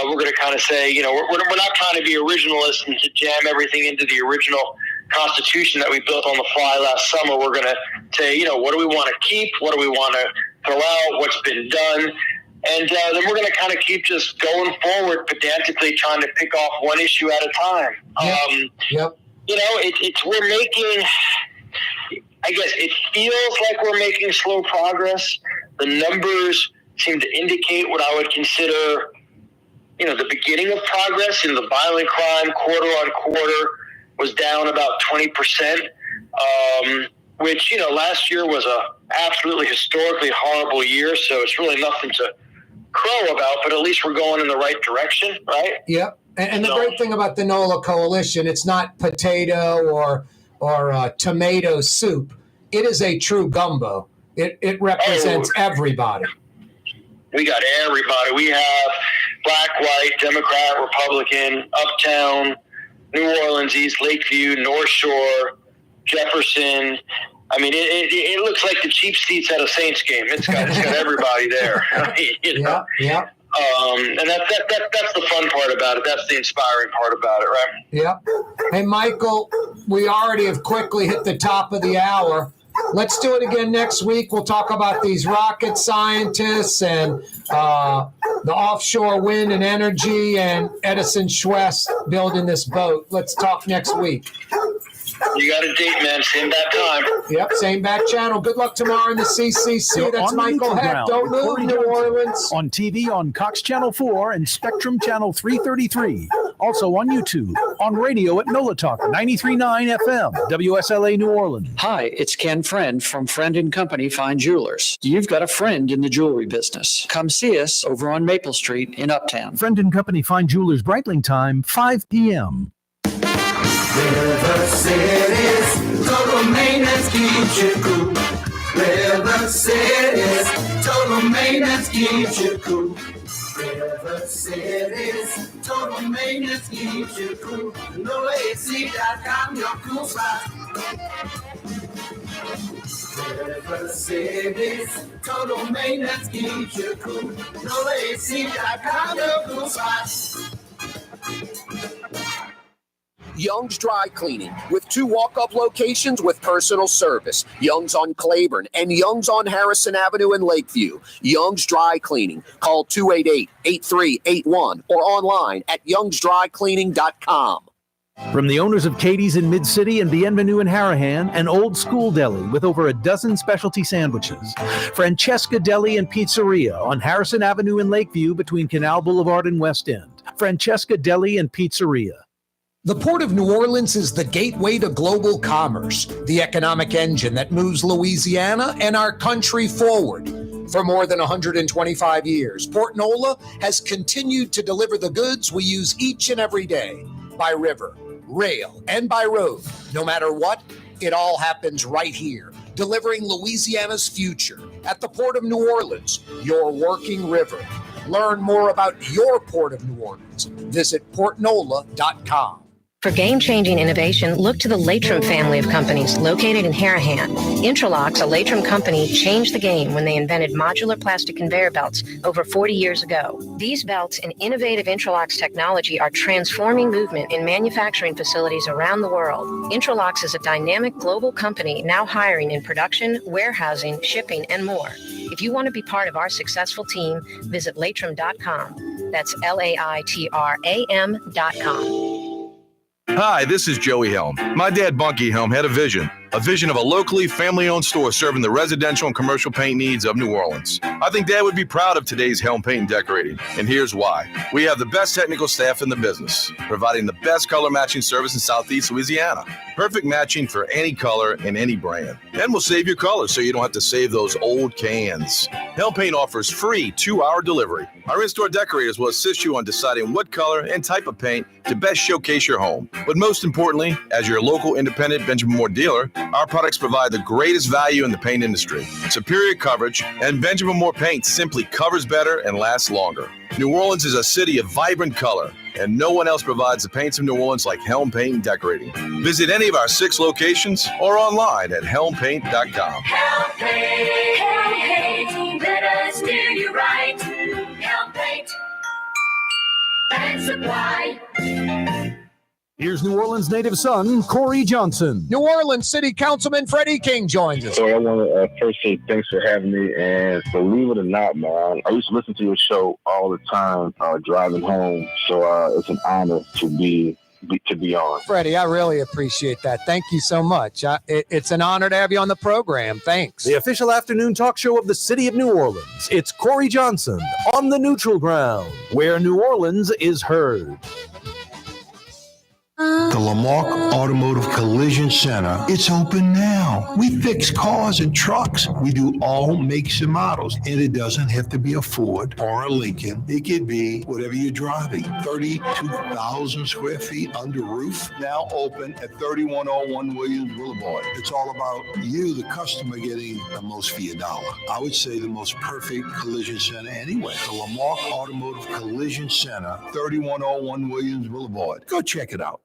Speaker 11: we're going to kind of say, we're not trying to be originalists and to jam everything into the original Constitution that we built on the fly last summer. We're going to say, what do we want to keep? What do we want to throw out? What's been done? And then we're going to kind of keep just going forward pedantically trying to pick off one issue at a time. We're making, I guess it feels like we're making slow progress. The numbers seem to indicate what I would consider, the beginning of progress. In the violent crime quarter on quarter was down about 20%, which, last year was a absolutely historically horrible year. So it's really nothing to crow about, but at least we're going in the right direction, right?
Speaker 3: Yep. And the great thing about the NOLA Coalition, it's not potato or tomato soup. It is a true gumbo. It represents everybody.
Speaker 11: We got everybody. We have black, white, Democrat, Republican, Uptown, New Orleans, East Lakeview, North Shore, Jefferson. I mean, it looks like the cheap seats at a Saints game. It's got everybody there.
Speaker 3: Yeah.
Speaker 11: And that's the fun part about it. That's the inspiring part about it, right?
Speaker 3: Yeah. Hey, Michael, we already have quickly hit the top of the hour. Let's do it again next week. We'll talk about these rocket scientists and the offshore wind and energy and Edison Schwest building this boat. Let's talk next week.
Speaker 11: You got a date, man. Same bad time.
Speaker 3: Yep, same back channel. Good luck tomorrow in the CCC. That's Michael Hecht. Don't move, New Orleans.
Speaker 6: On TV on Cox Channel 4 and Spectrum Channel 333. Also on YouTube. On radio at NOLA Talk 93.9 FM. WSLA New Orleans.
Speaker 7: Hi, it's Ken Friend from Friend & Company Fine Jewelers. You've got a friend in the jewelry business. Come see us over on Maple Street in Uptown.
Speaker 6: Friend & Company Fine Jewelers Breitling time, 5 p.m.
Speaker 2: River City's total maintenance keeps you cool. River City's total maintenance keeps you cool. River City's total maintenance keeps you cool. NoAC.com, your cool spot. River City's total maintenance keeps you cool. NoAC.com, your cool spot.
Speaker 10: Young's Dry Cleaning, with 2 walk-up locations with personal service. Young's on Claiborne and Young's on Harrison Avenue in Lakeview. Young's Dry Cleaning. Call 288-8381 or online at youngsdrycleaning.com.
Speaker 6: From the owners of Katie's in Mid-City and Bienvenue in Harahan, an old school deli with over a dozen specialty sandwiches. Francesca Deli and Pizzeria on Harrison Avenue in Lakeview between Canal Boulevard and West End. Francesca Deli and Pizzeria.
Speaker 3: The Port of New Orleans is the gateway to global commerce, the economic engine that moves Louisiana and our country forward. For more than 125 years, Port Nola has continued to deliver the goods we use each and every day, by river, rail, and by road. No matter what, it all happens right here, delivering Louisiana's future at the Port of New Orleans, your working river. Learn more about your Port of New Orleans. Visit portnola.com.
Speaker 1: For game-changing innovation, look to the Latrim family of companies located in Harahan. Intralocks, a Latrim company, changed the game when they invented modular plastic conveyor belts over 40 years ago. These belts and innovative Intralocks technology are transforming movement in manufacturing facilities around the world. Intralocks is a dynamic global company now hiring in production, warehousing, shipping, and more. If you want to be part of our successful team, visit latrim.com. That's LAITRAM.com.
Speaker 16: Hi, this is Joey Helm. My dad, Bunky Helm, had a vision of a locally family-owned store serving the residential and commercial paint needs of New Orleans. I think Dad would be proud of today's Helm Paint and Decorating, and here's why. We have the best technical staff in the business, providing the best color matching service in Southeast Louisiana. Perfect matching for any color and any brand. And we'll save your colors so you don't have to save those old cans. Helm Paint offers free 2-hour delivery. Our in-store decorators will assist you on deciding what color and type of paint to best showcase your home. But most importantly, as your local independent Benjamin Moore dealer, our products provide the greatest value in the paint industry, superior coverage, and Benjamin Moore paint simply covers better and lasts longer. New Orleans is a city of vibrant color, and no one else provides the paints of New Orleans like Helm Paint and Decorating. Visit any of our 6 locations or online at helmpaint.com.
Speaker 2: Helm Paint, let us steer you right. Helm Paint and Supply.
Speaker 6: Here's New Orleans native son, Corey Johnson.
Speaker 3: New Orleans City Councilman Freddie King joins us.
Speaker 17: So I want to first say thanks for having me. And believe it or not, man, I used to listen to your show all the time driving home. So it's an honor to be on.
Speaker 3: Freddie, I really appreciate that. Thank you so much. It's an honor to have you on the program. Thanks.
Speaker 6: The official afternoon talk show of the city of New Orleans. It's Corey Johnson on the neutral ground, where New Orleans is heard.
Speaker 8: The Lamarck Automotive Collision Center, it's open now. We fix cars and trucks. We do all makes and models. And it doesn't have to be a Ford or a Lincoln. It could be whatever you're driving. 32,000 square feet under roof, now open at 3101 Williams Boulevard. It's all about you, the customer, getting the most for your dollar. I would say the most perfect collision center anyway. The Lamarck Automotive Collision Center, 3101 Williams Boulevard. Go check it out.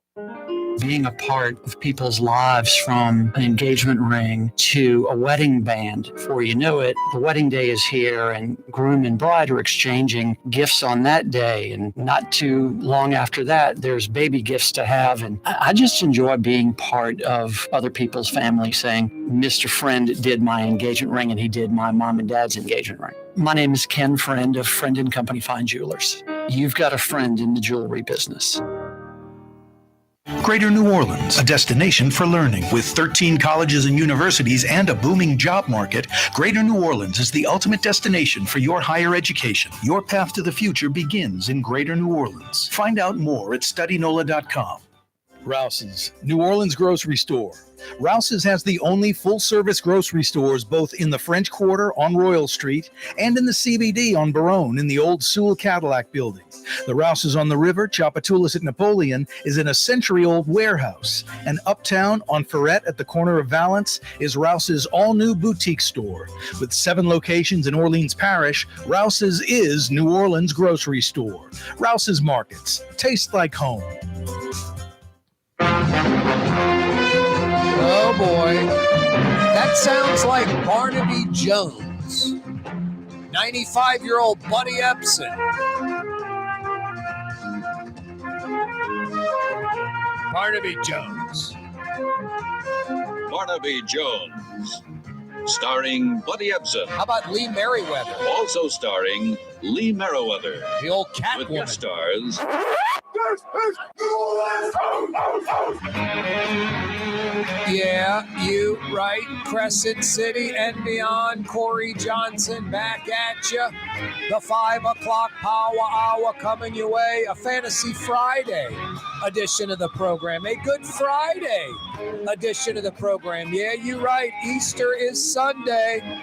Speaker 7: Being a part of people's lives, from an engagement ring to a wedding band. Before you know it, the wedding day is here and groom and bride are exchanging gifts on that day. And not too long after that, there's baby gifts to have. And I just enjoy being part of other people's family, saying, Mr. Friend did my engagement ring and he did my mom and dad's engagement ring. My name is Ken Friend of Friend & Company Fine Jewelers. You've got a friend in the jewelry business.
Speaker 4: Greater New Orleans, a destination for learning. With 13 colleges and universities and a booming job market, Greater New Orleans is the ultimate destination for your higher education. Your path to the future begins in Greater New Orleans. Find out more at studynola.com.
Speaker 6: Rouse's, New Orleans grocery store. Rouse's has the only full-service grocery stores both in the French Quarter on Royal Street and in the CBD on Baronne in the old Sewell Cadillac building. The Rouse's on the river, Tchoupitoulas at Napoleon, is in a century-old warehouse. And uptown on Ferret at the corner of Valence is Rouse's all-new boutique store. With 7 locations in Orleans Parish, Rouse's is New Orleans grocery store. Rouse's Markets. Taste like home.
Speaker 3: Oh, boy. That sounds like Barnaby Jones. 95-year-old Buddy Epson. Barnaby Jones.
Speaker 18: Barnaby Jones. Starring Buddy Epson.
Speaker 3: How about Lee Merriweather?
Speaker 18: Also starring Lee Merriweather.
Speaker 3: The old Catwoman.
Speaker 18: With guest stars.
Speaker 3: Yeah, you right. Crescent City and beyond. Corey Johnson back at you. The 5 o'clock power hour coming your way. A Fantasy Friday edition of the program. A Good Friday edition of the program. Yeah, you right. Easter is Sunday.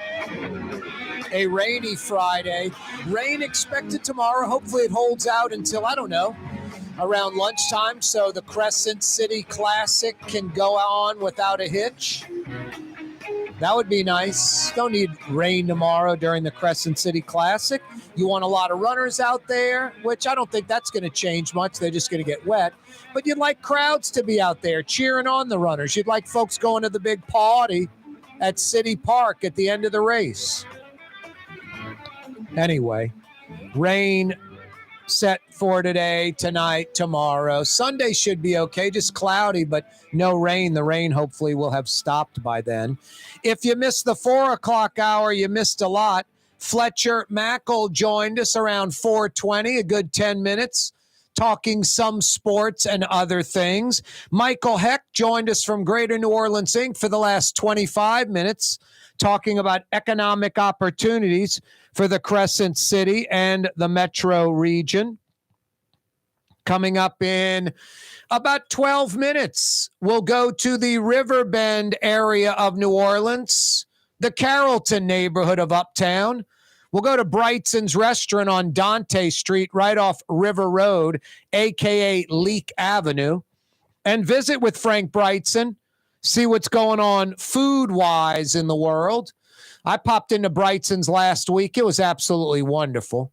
Speaker 3: A rainy Friday. Rain expected tomorrow. Hopefully it holds out until, I don't know, around lunchtime, so the Crescent City Classic can go on without a hitch. That would be nice. Don't need rain tomorrow during the Crescent City Classic. You want a lot of runners out there, which I don't think that's going to change much. They're just going to get wet. But you'd like crowds to be out there cheering on the runners. You'd like folks going to the big party at City Park at the end of the race. Anyway, rain set for today, tonight, tomorrow. Sunday should be okay, just cloudy, but no rain. The rain hopefully will have stopped by then. If you missed the 4 o'clock hour, you missed a lot. Fletcher Mackel joined us around 4:20, a good 10 minutes, talking some sports and other things. Michael Hecht joined us from Greater New Orleans Inc. for the last 25 minutes, talking about economic opportunities for the Crescent City and the metro region. Coming up in about 12 minutes, we'll go to the Riverbend area of New Orleans, the Carrollton neighborhood of Uptown. We'll go to Brigtsen's restaurant on Dante Street, right off River Road, a.k.a. Leak Avenue, and visit with Frank Brigtsen, see what's going on food-wise in the world. I popped into Brigtsen's last week. It was absolutely wonderful.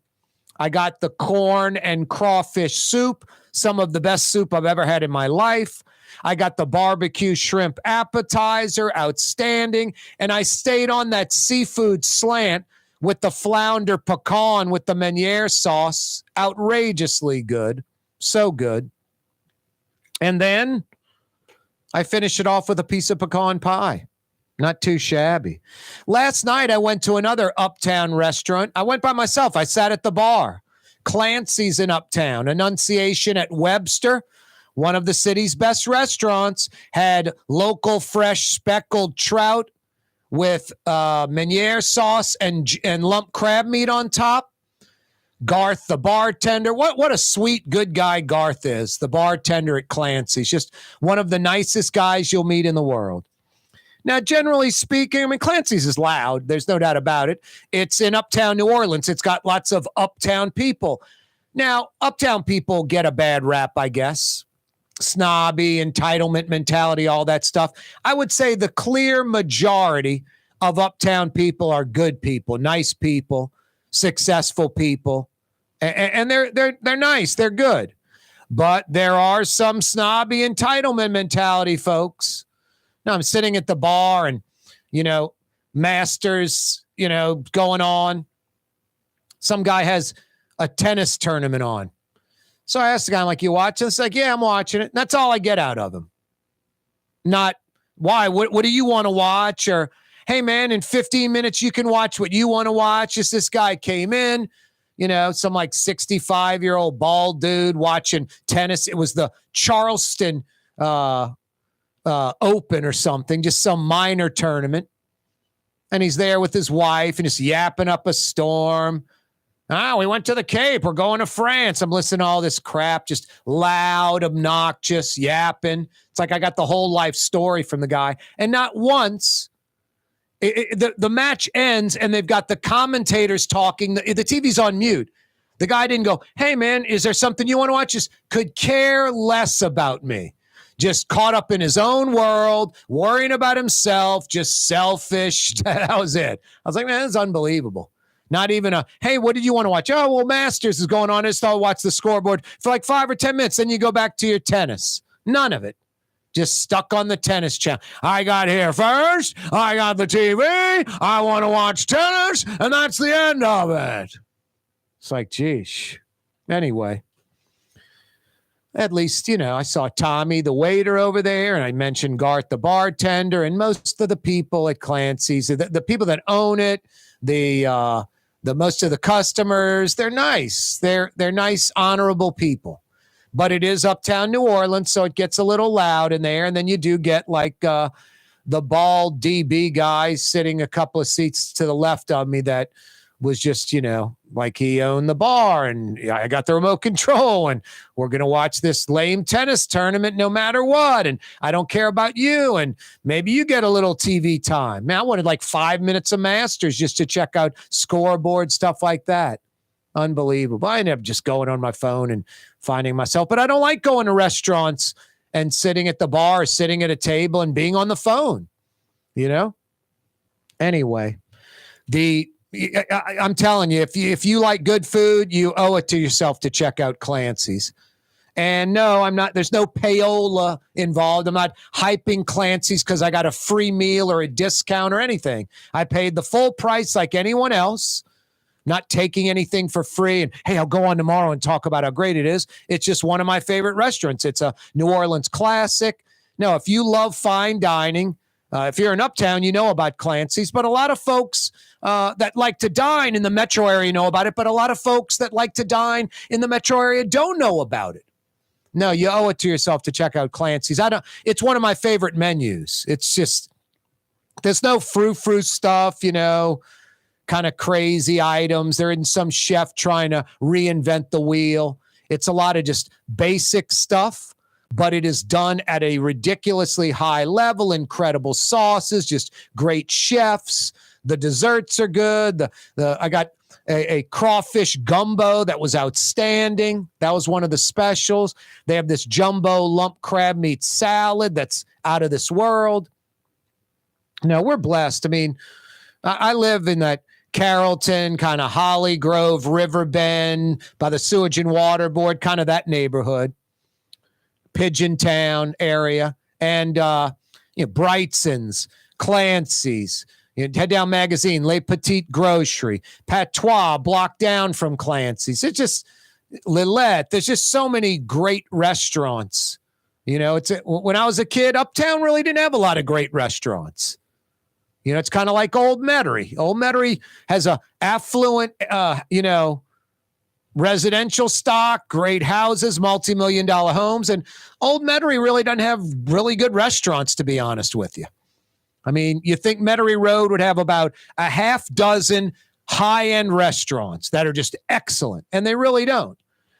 Speaker 3: I got the corn and crawfish soup, some of the best soup I've ever had in my life. I got the barbecue shrimp appetizer, outstanding. And I stayed on that seafood slant with the flounder pecan with the Meunier sauce. Outrageously good. So good. And then I finished it off with a piece of pecan pie. Not too shabby. Last night, I went to another Uptown restaurant. I went by myself. I sat at the bar. Clancy's in Uptown. Annunciation at Webster, one of the city's best restaurants, had local fresh speckled trout with Meunier sauce and lump crab meat on top. Garth, the bartender. What a sweet, good guy Garth is, the bartender at Clancy's. Just one of the nicest guys you'll meet in the world. Now, generally speaking, I mean, Clancy's is loud. There's no doubt about it. It's in Uptown New Orleans. It's got lots of Uptown people. Now, Uptown people get a bad rap, I guess. Snobby, entitlement mentality, all that stuff. I would say the clear majority of Uptown people are good people, nice people, successful people, and they're nice. They're good. But there are some snobby entitlement mentality, folks. Now I'm sitting at the bar and, Masters, going on. Some guy has a tennis tournament on. So I asked the guy, I'm like, you watching this? Like, yeah, I'm watching it. And that's all I get out of him. Not, why? What do you want to watch? Or, hey, man, in 15 minutes, you can watch what you want to watch. Just this guy came in, some like 65-year-old bald dude watching tennis. It was the Charleston Open or something, just some minor tournament. And he's there with his wife and just yapping up a storm. We went to the Cape. We're going to France. I'm listening to all this crap, just loud, obnoxious, yapping. It's like I got the whole life story from the guy. And not once, the match ends and they've got the commentators talking. The TV's on mute. The guy didn't go, hey, man, is there something you want to watch? Just could care less about me. Just caught up in his own world, worrying about himself, just selfish. That was it. I was like, man, that's unbelievable. Not even hey, what did you want to watch? Oh, well, Masters is going on. I just thought I'd watch the scoreboard for like 5 or 10 minutes. Then you go back to your tennis. None of it. Just stuck on the tennis channel. I got here first. I got the TV. I want to watch tennis. And that's the end of it. It's like, geez. Anyway. At least, I saw Tommy, the waiter over there, and I mentioned Garth, the bartender, and most of the people at Clancy's, the people that own it, the most of the customers, they're nice. They're nice, honorable people. But it is uptown New Orleans, so it gets a little loud in there. And then you do get like the bald DB guy sitting a couple of seats to the left of me that was just, like he owned the bar and I got the remote control and we're going to watch this lame tennis tournament no matter what. And I don't care about you. And maybe you get a little TV time. Man, I wanted like 5 minutes of Masters just to check out scoreboard, stuff like that. Unbelievable. I ended up just going on my phone and finding myself, but I don't like going to restaurants and sitting at the bar, sitting at a table and being on the phone, Anyway, I'm telling you, if you like good food, you owe it to yourself to check out Clancy's. And no, I'm not. There's no payola involved. I'm not hyping Clancy's because I got a free meal or a discount or anything. I paid the full price like anyone else. Not taking anything for free. And hey, I'll go on tomorrow and talk about how great it is. It's just one of my favorite restaurants. It's a New Orleans classic. No, if you love fine dining, if you're in Uptown, you know about Clancy's. But a lot of folks that like to dine in the metro area know about it. But a lot of folks that like to dine in the metro area don't know about it. No, you owe it to yourself to check out Clancy's. It's one of my favorite menus. It's just, there's no frou-frou stuff, kind of crazy items. There isn't some chef trying to reinvent the wheel. It's a lot of just basic stuff, but it is done at a ridiculously high level, incredible sauces, just great chefs. The desserts are good. I got a crawfish gumbo that was outstanding. That was one of the specials. They have this jumbo lump crab meat salad that's out of this world. No, we're blessed. I mean, I live in that Carrollton, kind of Holly Grove, Riverbend, by the Sewage and Water Board, kind of that neighborhood, Pigeon Town area, and Brigtsen's, Clancy's, Head Down Magazine, Les Petites Grocery, Patois, block down from Clancy's. It's just Lillette. There's just so many great restaurants. When I was a kid, Uptown really didn't have a lot of great restaurants. It's kind of like Old Metairie. Old Metairie has a affluent, residential stock, great houses, multi-million-dollar homes. And Old Metairie really doesn't have really good restaurants, to be honest with you. I mean, you think Metairie Road would have about a half dozen high-end restaurants that are just excellent, and they really don't.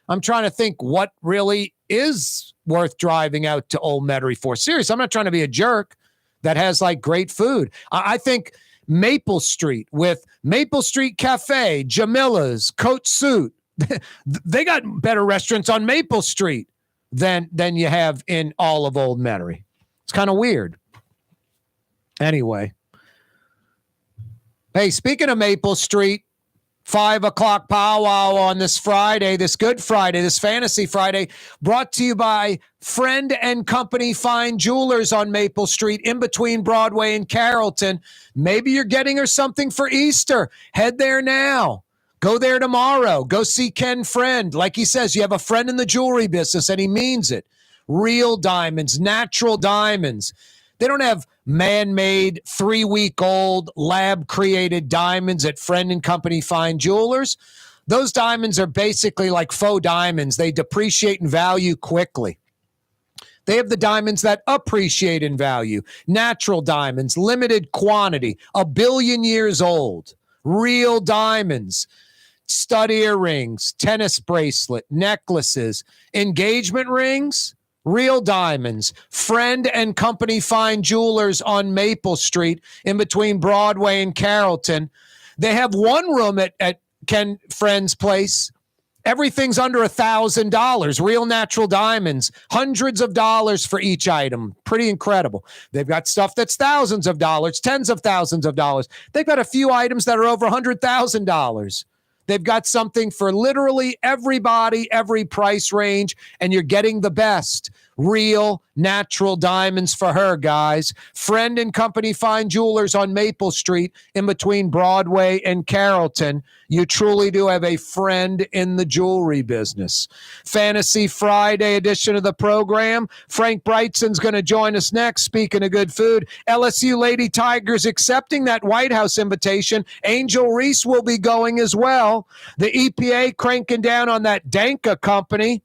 Speaker 3: I'm trying to think what really is worth driving out to Old Metairie for. Seriously, I'm not trying to be a jerk. That has like great food. I think Maple Street with Maple Street Cafe, Jamila's, Coat Suit. They got better restaurants on Maple Street than you have in all of Old Metairie. It's kind of weird. Anyway. Hey, speaking of Maple Street, 5 o'clock powwow on this Friday, this Good Friday, this Fantasy Friday, brought to you by Friend and Company Fine Jewelers on Maple Street, in between Broadway and Carrollton. Maybe you're getting her something for Easter. Head there now. Go there tomorrow. Go see Ken Friend. Like he says, you have a friend in the jewelry business, and he means it. Real diamonds, natural diamonds. They don't have man-made, 3-week-old, lab-created diamonds at Friend and Company Fine Jewelers. Those diamonds are basically like faux diamonds. They depreciate in value quickly. They have the diamonds that appreciate in value. Natural diamonds, limited quantity, 1 billion years old. Real diamonds. Stud earrings, tennis bracelet, necklaces, engagement rings. Real diamonds. Friend and Company Fine Jewelers on Maple Street, in between Broadway and Carrollton. They have one room at Ken Friend's place. Everything's under $1,000. Real natural diamonds. Hundreds of dollars for each item. Pretty incredible. They've got stuff that's thousands of dollars, tens of thousands of dollars. They've got a few items that are over $100,000. They've got something for literally everybody, every price range, and you're getting the best. Real, natural diamonds for her, guys. Friend and Company Fine Jewelers on Maple Street, in between Broadway and Carrollton. You truly do have a friend in the jewelry business. Fantasy Friday edition of the program. Frank Brigtsen's going to join us next. Speaking of good food, LSU Lady Tigers accepting that White House invitation. Angel Reese will be going as well. The EPA cranking down on that Danka company,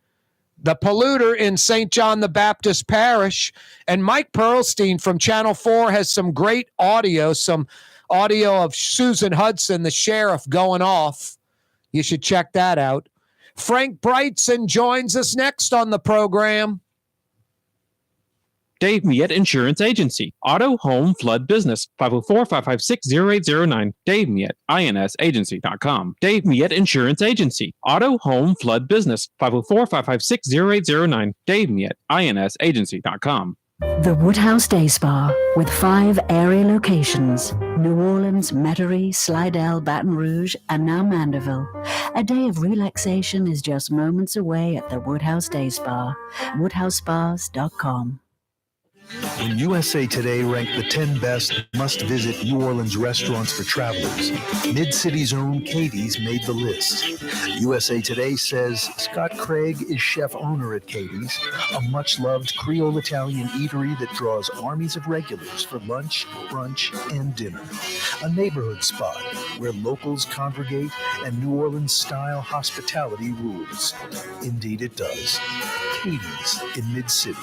Speaker 3: the polluter in St. John the Baptist Parish. And Mike Pearlstein from Channel 4 has some great audio, of Susan Hudson, the sheriff, going off. You should check that out. Frank Brigtsen joins us next on the program.
Speaker 5: Dave Miet Insurance Agency. Auto, home, flood, business. 504-556-0809. Dave Miet, INSagency.com. Dave Miet Insurance Agency. Auto, home, flood, business. 504-556-0809. Dave Miet, INSagency.com.
Speaker 9: The Woodhouse Day Spa, with 5 area locations: New Orleans, Metairie, Slidell, Baton Rouge, and now Mandeville. A day of relaxation is just moments away at the Woodhouse Day Spa. WoodhouseSpas.com.
Speaker 6: When USA Today ranked the 10 best must-visit New Orleans restaurants for travelers, Mid-City's own Katie's made the list. USA Today says Scott Craig is chef-owner at Katie's, a much-loved Creole Italian eatery that draws armies of regulars for lunch, brunch, and dinner. A neighborhood spot where locals congregate and New Orleans-style hospitality rules. Indeed it does. Katie's in Mid-City.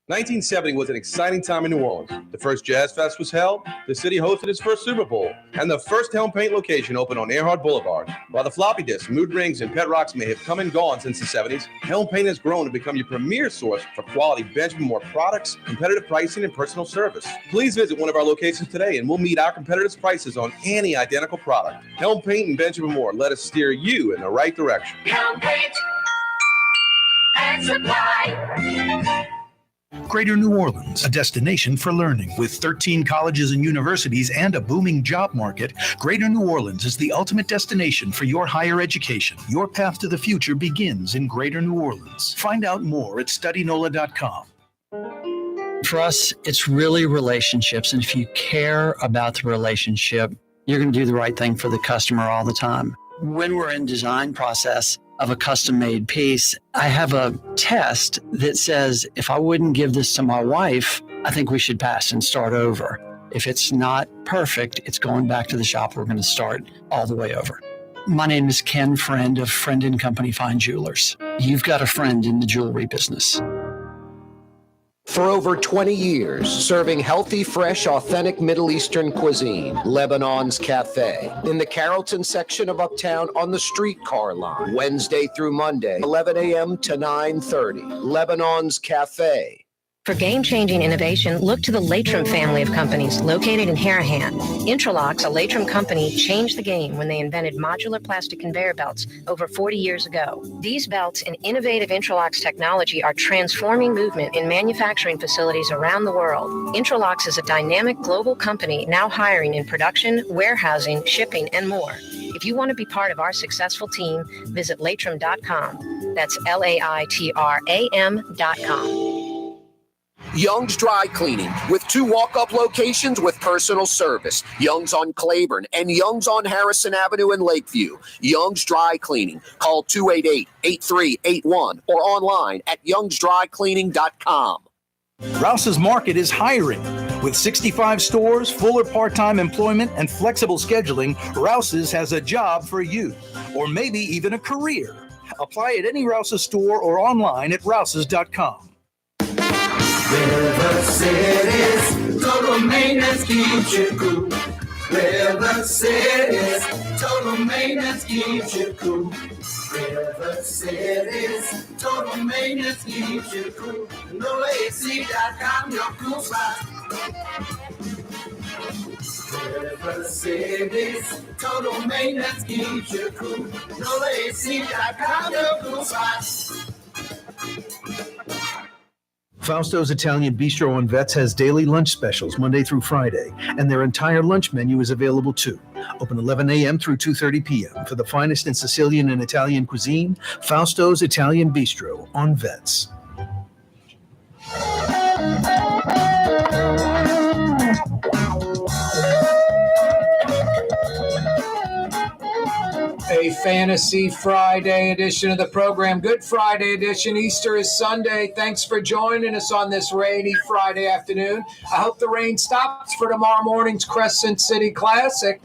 Speaker 14: 1970 was an exciting time in New Orleans. The first Jazz Fest was held, the city hosted its first Super Bowl, and the first Helm Paint location opened on Earhart Boulevard. While the floppy disks, mood rings, and pet rocks may have come and gone since the 70s, Helm Paint has grown to become your premier source for quality Benjamin Moore products, competitive pricing, and personal service. Please visit one of our locations today, and we'll meet our competitors' prices on any identical product. Helm Paint and Benjamin Moore, let us steer you in the right direction.
Speaker 2: Helm Paint and Supply.
Speaker 4: Greater New Orleans, a destination for learning. With 13 colleges and universities and a booming job market, Greater New Orleans is the ultimate destination for your higher education. Your path to the future begins in Greater New Orleans. Find out more at studynola.com.
Speaker 7: For us, it's really relationships. And if you care about the relationship, you're going to do the right thing for the customer all the time. When we're in design process of a custom-made piece, I have a test that says if I wouldn't give this to my wife, I think we should pass and start over. If it's not perfect, it's going back to the shop. We're going to start all the way over. My name is Ken Friend of Friend and Company Fine Jewelers. You've got a friend in the jewelry business.
Speaker 10: For over 20 years, serving healthy, fresh, authentic Middle Eastern cuisine, Lebanon's Cafe, in the Carrollton section of Uptown on the streetcar line, Wednesday through Monday, 11 a.m. to 9:30. Lebanon's Cafe.
Speaker 1: For game-changing innovation, look to the Latrim family of companies located in Harahan. Interlocks, a Latrim company, changed the game when they invented modular plastic conveyor belts over 40 years ago. These belts and innovative Interlocks technology are transforming movement in manufacturing facilities around the world. Interlocks is a dynamic global company now hiring in production, warehousing, shipping, and more. If you want to be part of our successful team, visit Latram.com. That's LAITRAM.com.
Speaker 10: Young's Dry Cleaning, with 2 walk-up locations with personal service. Young's on Claiborne and Young's on Harrison Avenue in Lakeview. Young's Dry Cleaning. Call 288-8381 or online at youngsdrycleaning.com.
Speaker 6: Rouse's Market is hiring. With 65 stores, full or part-time employment, and flexible scheduling, Rouse's has a job for you, or maybe even a career. Apply at any Rouse's store or online at rouses.com.
Speaker 2: River City's total maintenance keeps you cool. River City's total maintenance keeps you cool. River City's total maintenance keeps you cool. NoAC.com, your cool spot. River City's total maintenance keeps you cool. NoAC.com, your cool spot.
Speaker 6: Fausto's Italian Bistro on Vets has daily lunch specials Monday through Friday, and their entire lunch menu is available too. Open 11 a.m. through 2:30 p.m. For the finest in Sicilian and Italian cuisine, Fausto's Italian Bistro on Vets.
Speaker 3: A Fantasy Friday edition of the program. Good Friday edition. Easter is Sunday. Thanks for joining us on this rainy Friday afternoon. I hope the rain stops for tomorrow morning's Crescent City Classic.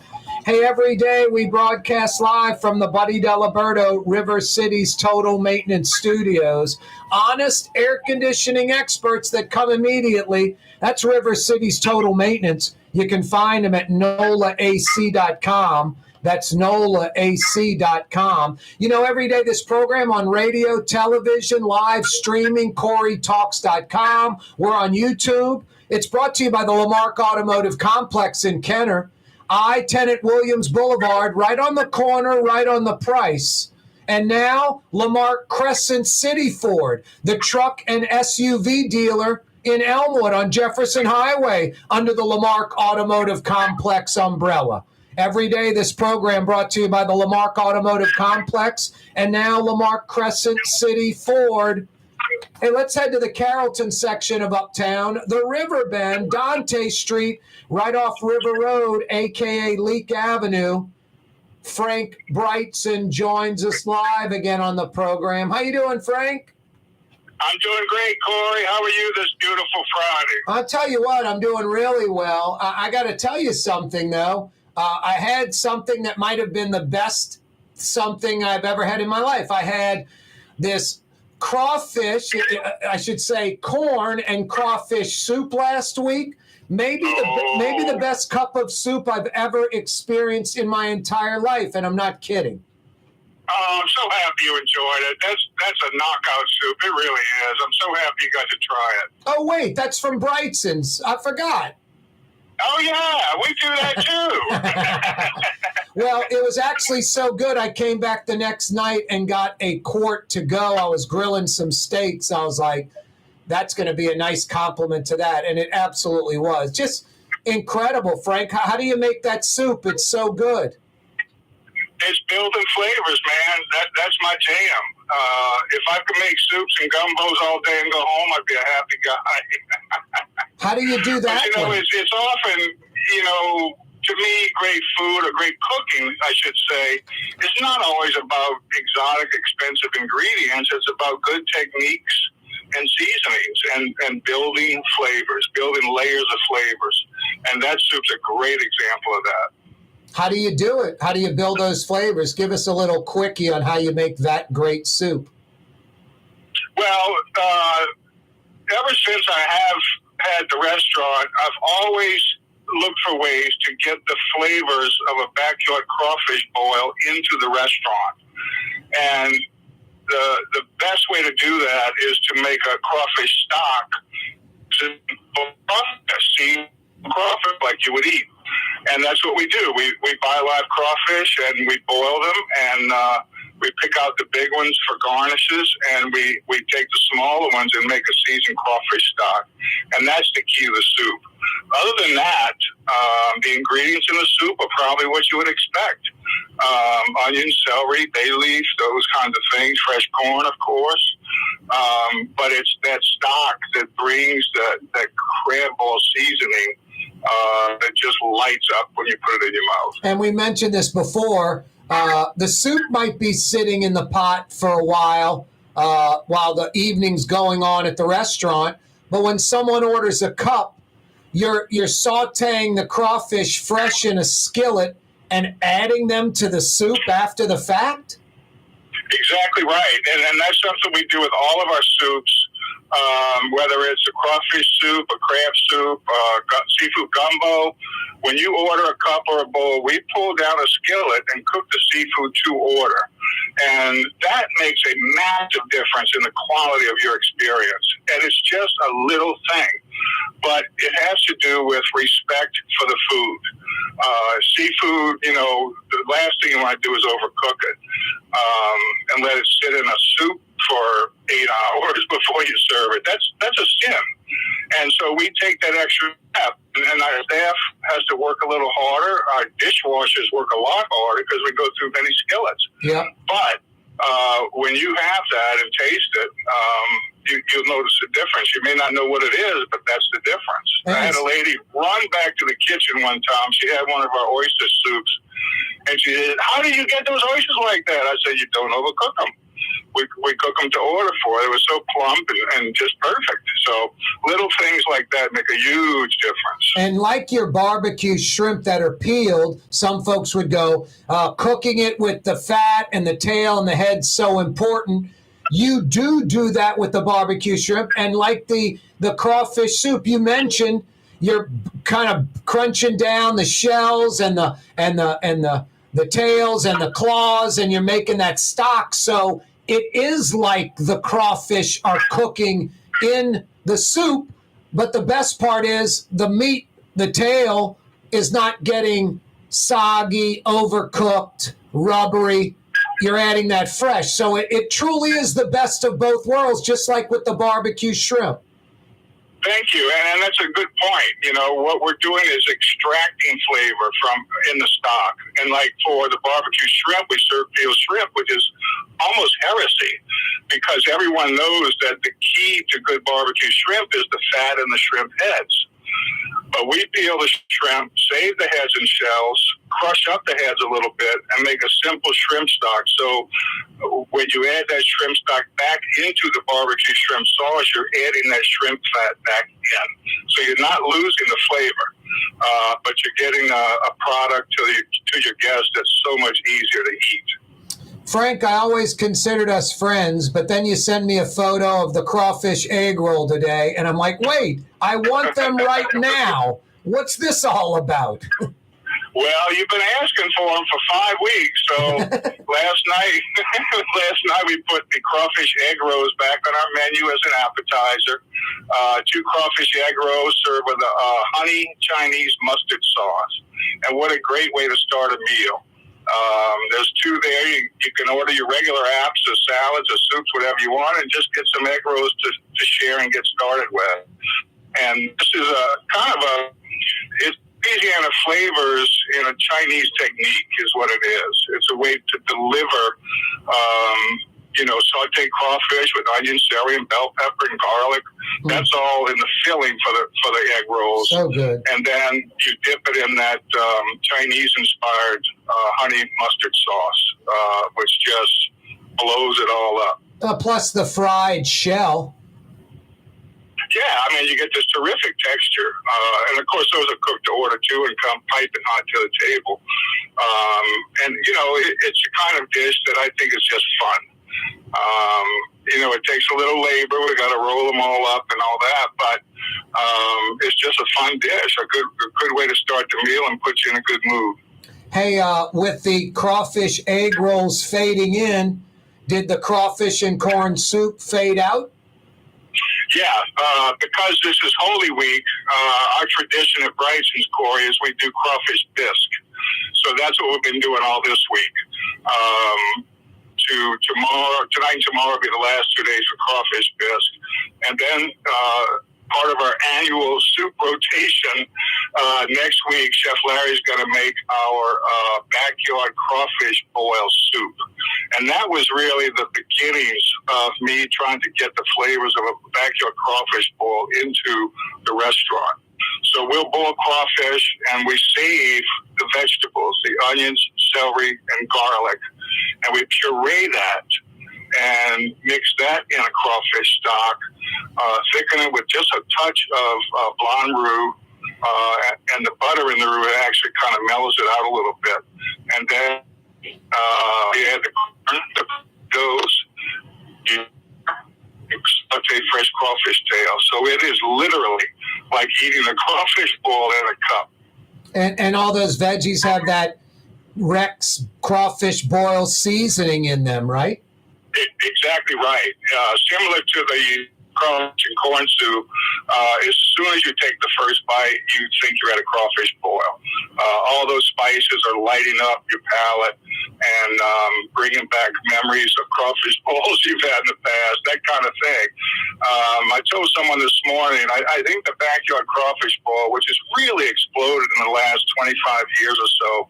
Speaker 3: Hey, every day we broadcast live from the Buddy Diliberto River City's Total Maintenance Studios. Honest air conditioning experts that come immediately. That's River City's Total Maintenance. You can find them at NOLAAC.com. That's NOLAAC.com. You know, every day this program on radio, television, live streaming, CoreyTalks.com. We're on YouTube. It's brought to you by the Lamarck Automotive Complex in Kenner. I-10 at Williams Boulevard, right on the corner, right on the price. And now, Lamarck Crescent City Ford, the truck and SUV dealer in Elmwood on Jefferson Highway under the Lamarck Automotive Complex umbrella. Every day, this program brought to you by the Lamarck Automotive Complex and now Lamarck Crescent City Ford. Hey, let's head to the Carrollton section of Uptown. The Riverbend, Dante Street, right off River Road, a.k.a. Leak Avenue. Frank Brigtsen joins us live again on the program. How you doing, Frank?
Speaker 19: I'm doing great, Corey. How are you this beautiful Friday?
Speaker 3: I'll tell you what, I'm doing really well. I got to tell you something, though. I had something that might have been the best something I've ever had in my life. I had this crawfish, I should say corn and crawfish soup last week. Maybe the best cup of soup I've ever experienced in my entire life, and I'm not kidding.
Speaker 19: Oh, I'm so happy you enjoyed it. That's a knockout soup. It really is. I'm so happy you got to try it.
Speaker 3: Oh, wait, that's from Brigtsen's. I forgot.
Speaker 19: Oh, yeah, we do that too.
Speaker 3: Well, it was actually so good, I came back the next night and got a quart to go. I was grilling some steaks. I was like, that's going to be a nice compliment to that. And it absolutely was. Just incredible, Frank. How do you make that soup? It's so good.
Speaker 19: It's building flavors, man. That's my jam. If I could make soups and gumbos all day and go home, I'd be a happy guy.
Speaker 3: How do you do that?
Speaker 19: But, it's often, to me, great food or great cooking, I should say, it's not always about exotic, expensive ingredients. It's about good techniques and seasonings and building flavors, building layers of flavors. And that soup's a great example of that.
Speaker 3: How do you do it? How do you build those flavors? Give us a little quickie on how you make that great soup.
Speaker 19: Well, ever since I have had the restaurant, I've always looked for ways to get the flavors of a backyard crawfish boil into the restaurant. And the best way to do that is to make a crawfish stock, see crawfish like you would eat. And that's what we do. We buy live crawfish and we boil them, and We pick out the big ones for garnishes, and we take the smaller ones and make a seasoned crawfish stock. And that's the key to the soup. Other than that, the ingredients in the soup are probably what you would expect. Onion, celery, bay leaf, those kinds of things, fresh corn, of course. But it's that stock that brings that crab ball seasoning that just lights up when you put it in your mouth.
Speaker 3: And we mentioned this before. The soup might be sitting in the pot for a while the evening's going on at the restaurant. But when someone orders a cup, you're sautéing the crawfish fresh in a skillet and adding them to the soup after the fact?
Speaker 19: Exactly right. And that's something we do with all of our soups, whether it's a crawfish soup, a crab soup, seafood gumbo. When you order a cup or a bowl, we pull down a skillet and cook the seafood to order. And that makes a massive difference in the quality of your experience. And it's just a little thing, but it has to do with respect for the food. Seafood, the last thing you want to do is overcook it and let it sit in a soup for 8 hours before you serve it. That's a sin. And so we take that extra step, and our staff has to work a little harder. Our dishwashers work a lot harder because we go through many skillets.
Speaker 3: Yeah.
Speaker 19: But when you have that and taste it, you'll notice the difference. You may not know what it is, but that's the difference. I had a lady run back to the kitchen one time. She had one of our oyster soups, and she said, "How do you get those oysters like that?" I said, "You don't overcook them. We cook them to order for. It was so plump and just perfect." So little things like that make a huge difference.
Speaker 3: And like your barbecue shrimp that are peeled, some folks would go, cooking it with the fat and the tail and the head so important. You do that with the barbecue shrimp. And like the crawfish soup you mentioned, you're kind of crunching down the shells and the tails and the claws, and you're making that stock. So it is like the crawfish are cooking in the soup, but the best part is the meat, the tail, is not getting soggy, overcooked, rubbery. You're adding that fresh. So it truly is the best of both worlds, just like with the barbecue shrimp.
Speaker 19: Thank you, and that's a good point. What we're doing is extracting flavor in the stock. And like for the barbecue shrimp, we serve peeled shrimp, which is almost heresy, because everyone knows that the key to good barbecue shrimp is the fat in the shrimp heads. But we peel the shrimp, save the heads and shells, crush up the heads a little bit, and make a simple shrimp stock. So when you add that shrimp stock back into the barbecue shrimp sauce, you're adding that shrimp fat back in. So you're not losing the flavor, but you're getting a product to your guests that's so much easier to eat.
Speaker 3: Frank, I always considered us friends, but then you send me a photo of the crawfish egg roll today, and I'm like, wait, I want them right now. What's this all about?
Speaker 19: Well, you've been asking for them for 5 weeks, so last night we put the crawfish egg rolls back on our menu as an appetizer. 2 crawfish egg rolls served with a honey Chinese mustard sauce. And what a great way to start a meal. There's 2 there. You can order your regular apps or salads or soups, whatever you want, and just get some egg rolls to share and get started with. And this is it's Louisiana flavors in a Chinese technique is what it is. It's a way to deliver, sauteed crawfish with onion, celery, and bell pepper and garlic. That's all in the filling for the egg rolls.
Speaker 3: So good.
Speaker 19: And then you dip it in that Chinese-inspired honey mustard sauce, which just blows it all up.
Speaker 3: Plus the fried shell.
Speaker 19: Yeah, you get this terrific texture. And, of course, those are cooked to order, too, and come piping hot to the table. It's a kind of dish that I think is just fun. It takes a little labor. We got to roll them all up and all that, but it's just a fun dish, a good way to start the meal and put you in a good mood. Hey,
Speaker 3: with the crawfish egg rolls fading in, did the crawfish and corn soup fade out?
Speaker 19: Yeah, because this is Holy Week, our tradition at Brigtsen's, Corey, is we do crawfish bisque. So that's what we've been doing all this week. to tomorrow. Tonight and tomorrow will be the last 2 days for crawfish bisque. And then part of our annual soup rotation, next week, Chef Larry's going to make our backyard crawfish boil soup. And that was really the beginnings of me trying to get the flavors of a backyard crawfish boil into the restaurant. So we'll boil crawfish and we save the vegetables, the onions, celery, and garlic. And we puree that and mix that in a crawfish stock, thicken it with just a touch of blonde roux, and the butter in the roux actually kind of mellows it out a little bit. And then we add the potatoes, saute fresh crawfish tail. So it is literally like eating a crawfish boil in a cup.
Speaker 3: And all those veggies have that Rex crawfish boil seasoning in them, right?
Speaker 19: Exactly right. Similar to the crawfish and corn soup, as soon as you take the first bite, you think you're at a crawfish boil. All those spices are lighting up your palate and bringing back memories of crawfish bowls you've had in the past, that kind of thing. I told someone this morning, I think the backyard crawfish bowl, which has really exploded in the last 25 years or so,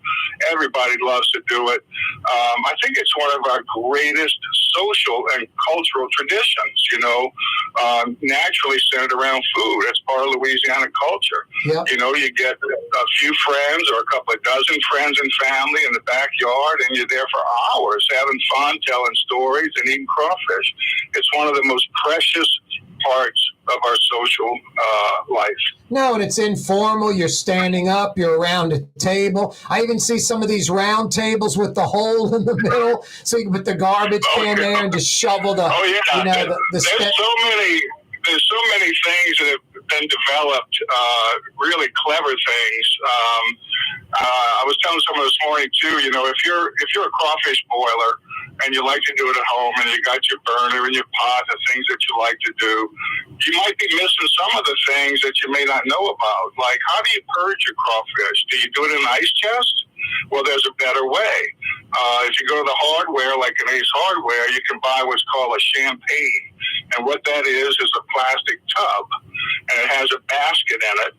Speaker 19: everybody loves to do it. I think it's one of our greatest social and cultural traditions, naturally centered around food. It's part of Louisiana culture.
Speaker 3: Yep.
Speaker 19: You get a few friends or a couple of dozen friends and family in the backyard, and you're there for hours having fun, telling stories, and eating crawfish. It's one of the most precious parts of our social life.
Speaker 3: No, and it's informal. You're standing up. You're around a table. I even see some of these round tables with the hole in the middle, so you can put the garbage can there and just shovel the.
Speaker 19: Oh yeah,
Speaker 3: there's
Speaker 19: so many things that have been developed, really clever things. I was telling someone this morning too. If you're a crawfish boiler and you like to do it at home, and you got your burner and your pot, the things that you like to do, you might be missing some of the things that you may not know about. Like, how do you purge your crawfish? Do you do it in an ice chest? Well, there's a better way. If you go to the hardware, like an Ace Hardware, you can buy what's called a champagne. And what that is a plastic tub. And it has a basket in it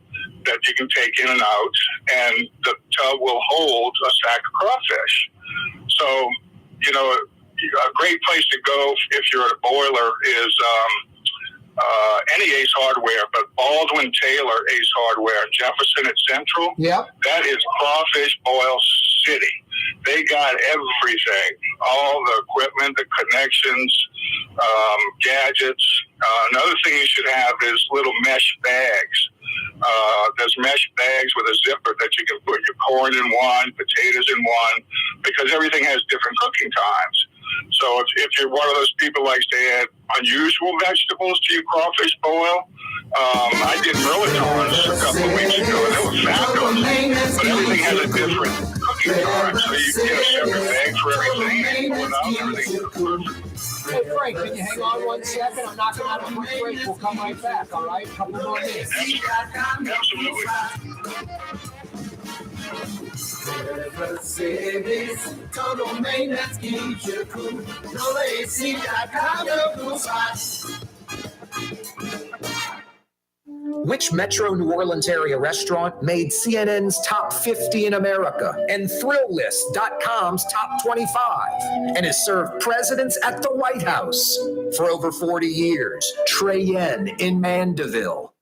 Speaker 19: that you can take in and out. And the tub will hold a sack of crawfish. So, a great place to go if you're at a boiler is any Ace Hardware, but Baldwin Taylor Ace Hardware, Jefferson at Central.
Speaker 3: Yeah, that
Speaker 19: is crawfish boil city. They got everything, all the equipment, the connections, gadgets. Another thing you should have is little mesh bags. There's mesh bags with a zipper that you can put your corn in one, potatoes in one, because everything has different cooking times. So if you're one of those people who likes to add unusual vegetables to your crawfish boil, I did mirlitorns a couple of weeks ago, and they were fabulous. But everything has a different cooking time, so you get a separate bag for everything, and you pull it out, and everything's perfect.
Speaker 3: Hey, Frank, can you hang on 1 second? I'm knocking out a quick break. We'll come right back, all right? A couple more minutes.
Speaker 19: Absolutely.
Speaker 2: River City's total maintenance keeps you cool. NoAC.com, your cool spot.
Speaker 10: Which Metro New Orleans area restaurant made CNN's top 50 in America and ThrillList.com's top 25 and has served presidents at the White House for over 40 years? Trey Yen in Mandeville.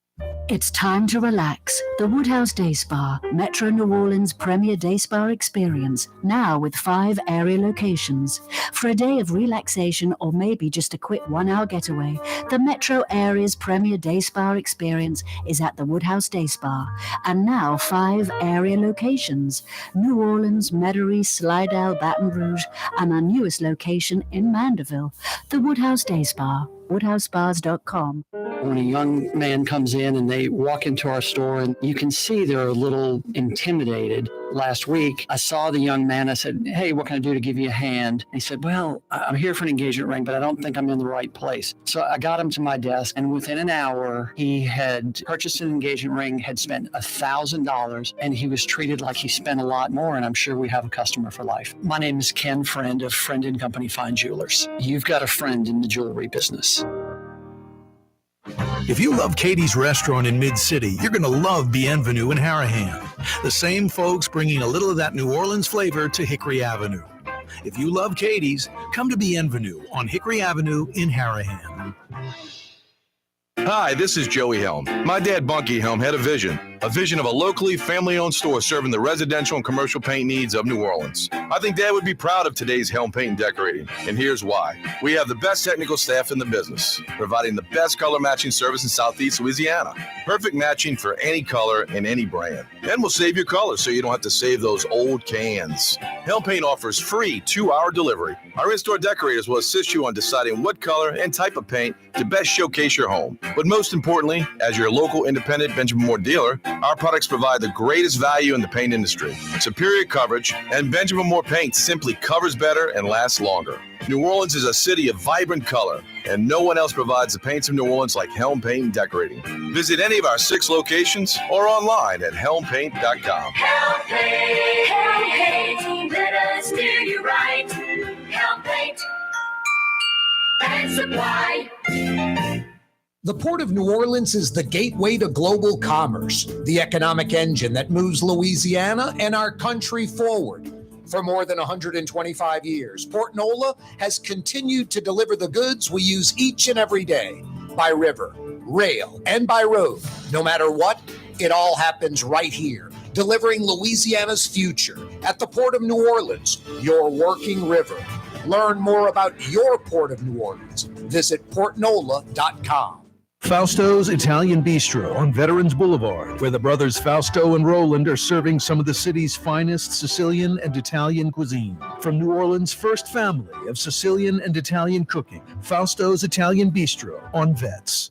Speaker 9: It's time to relax. The Woodhouse Day Spa, Metro New Orleans' premier day spa experience, now with 5 area locations. For a day of relaxation or maybe just a quick 1-hour getaway, the Metro area's premier day spa experience is at the Woodhouse Day Spa. And now 5 area locations: New Orleans, Metairie, Slidell, Baton Rouge, and our newest location in Mandeville. The Woodhouse Day Spa, woodhousespas.com.
Speaker 7: When a young man comes in and they walk into our store, and you can see they're a little intimidated, last week, I saw the young man. I said, "Hey, what can I do to give you a hand?" And he said, "Well, I'm here for an engagement ring, but I don't think I'm in the right place." So I got him to my desk, and within an hour, he had purchased an engagement ring, had spent $1,000, and he was treated like he spent a lot more, and I'm sure we have a customer for life. My name is Ken Friend of Friend & Company Fine Jewelers. You've got a friend in the jewelry business.
Speaker 6: If you love Katie's Restaurant in Mid-City, you're going to love Bienvenue in Harahan. The same folks bringing a little of that New Orleans flavor to Hickory Avenue. If you love Katie's, come to Bienvenue on Hickory Avenue in Harahan.
Speaker 16: Hi, this is Joey Helm. My dad, Bunky Helm, had a vision of a locally family-owned store serving the residential and commercial paint needs of New Orleans. I think Dad would be proud of today's Helm Paint and Decorating, and here's why. We have the best technical staff in the business, providing the best color matching service in Southeast Louisiana. Perfect matching for any color and any brand. And we'll save your colors so you don't have to save those old cans. Helm Paint offers free 2-hour delivery. Our in-store decorators will assist you on deciding what color and type of paint to best showcase your home. But most importantly, as your local independent Benjamin Moore dealer, our products provide the greatest value in the paint industry, superior coverage, and Benjamin Moore paint simply covers better and lasts longer. New Orleans is a city of vibrant color, and no one else provides the paints of New Orleans like Helm Paint and Decorating. Visit any of our 6 locations or online at helmpaint.com.
Speaker 2: Helm Paint, let us steer you right. Helm Paint and Supply.
Speaker 3: The Port of New Orleans is the gateway to global commerce, the economic engine that moves Louisiana and our country forward. For more than 125 years, Port Nola has continued to deliver the goods we use each and every day, by river, rail, and by road. No matter what, it all happens right here, delivering Louisiana's future at the Port of New Orleans, your working river. Learn more about your Port of New Orleans. Visit portnola.com.
Speaker 6: Fausto's Italian Bistro on Veterans Boulevard, where the brothers Fausto and Roland are serving some of the city's finest Sicilian and Italian cuisine. From New Orleans' first family of Sicilian and Italian cooking, Fausto's Italian Bistro on Vets.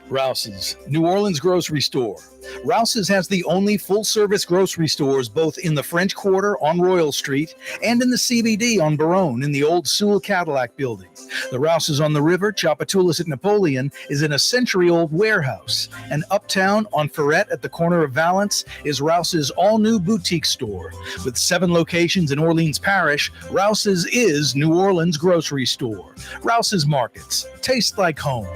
Speaker 6: Rouse's, New Orleans grocery store. Rouse's has the only full-service grocery stores both in the French Quarter on Royal Street and in the CBD on Baronne in the old Sewell Cadillac building. The Rouse's on the river, Tchoupitoulas at Napoleon, is in a century-old warehouse. And uptown on Ferret at the corner of Valence is Rouse's all-new boutique store. With 7 locations in Orleans Parish, Rouse's is New Orleans grocery store. Rouse's Markets. Taste like home.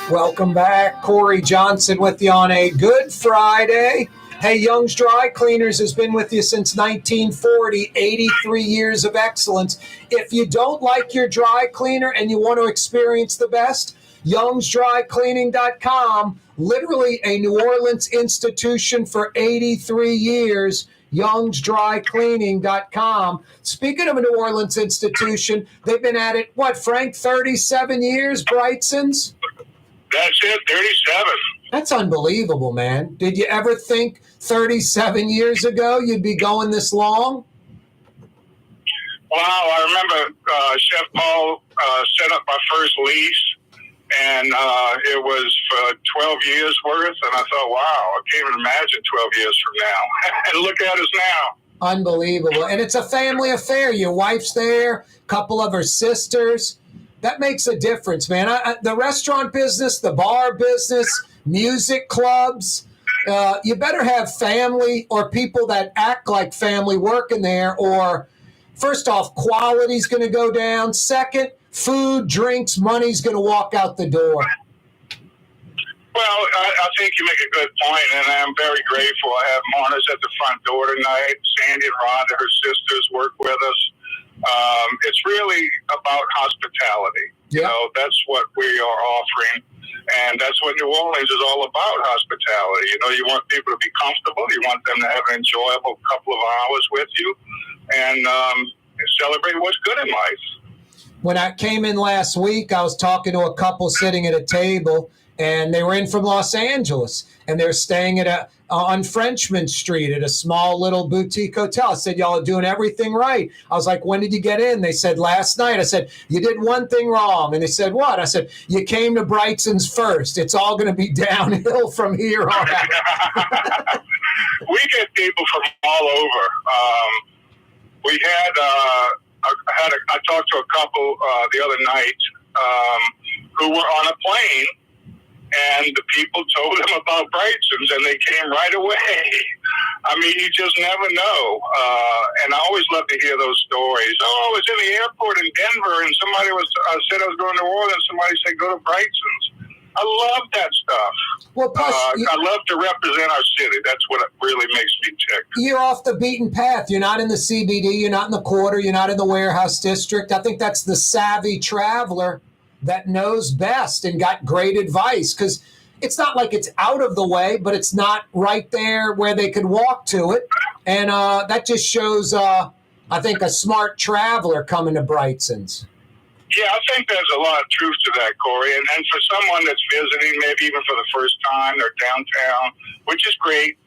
Speaker 3: Welcome back. Corey Johnson with you on a Good Friday. Hey, Young's Dry Cleaners has been with you since 1940, 83 years of excellence. If you don't like your dry cleaner and you want to experience the best, youngsdrycleaning.com, literally a New Orleans institution for 83 years, youngsdrycleaning.com. Speaking of a New Orleans institution, they've been at it, Frank, 37 years, Brigtsens?
Speaker 19: That's it, 37.
Speaker 3: That's unbelievable, man. Did you ever think 37 years ago you'd be going this long?
Speaker 19: Wow, I remember Chef Paul set up my first lease, and it was for 12 years worth, and I thought, wow, I can't even imagine 12 years from now. And look at us now.
Speaker 3: Unbelievable. And it's a family affair. Your wife's there, a couple of her sisters. That makes a difference, man. The restaurant business, the bar business, music clubs, you better have family or people that act like family working there, or first off, quality's going to go down. Second, food, drinks, money's going to walk out the door.
Speaker 19: Well, I think you make a good point, and I'm very grateful. I have mourners at the front door tonight. Sandy and Rhonda, her sisters, work with us. It's really about hospitality. You know, that's what we are offering, and that's what New Orleans is all about, hospitality. You know, you want people to be comfortable. You want them to have an enjoyable couple of hours with you, and celebrate what's good in life.
Speaker 3: When I came in last week, I was talking to a couple sitting at a table, and they were in from Los Angeles, and they're staying at on Frenchman Street at a small little boutique hotel. I said, y'all are doing everything right. I was like, when did you get in? They said, last night. I said, you did one thing wrong. And they said, what? I said, you came to Brigtsen's first. It's all going to be downhill from here on out.
Speaker 19: We get people from all over. We had, I talked to a couple the other night who were on a plane, and the people told them about Brigtsen's, and they came right away. I mean, you just never know. And I always love to hear those stories. Oh, I was in the airport in Denver, and somebody said I was going to New Orleans. Somebody said, go to Brigtsen's. I love that stuff.
Speaker 3: Well, plus,
Speaker 19: I love to represent our city. That's what really makes me tick.
Speaker 3: You're off the beaten path. You're not in the CBD. You're not in the quarter. You're not in the warehouse district. I think that's the savvy traveler that knows best and got great advice, because it's not like it's out of the way, but it's not right there where they could walk to it. And that just shows, I think, a smart traveler coming to Brigtsen's.
Speaker 19: Yeah, I think there's a lot of truth to that, Corey. And for someone that's visiting, maybe even for the first time, they're downtown, which is great.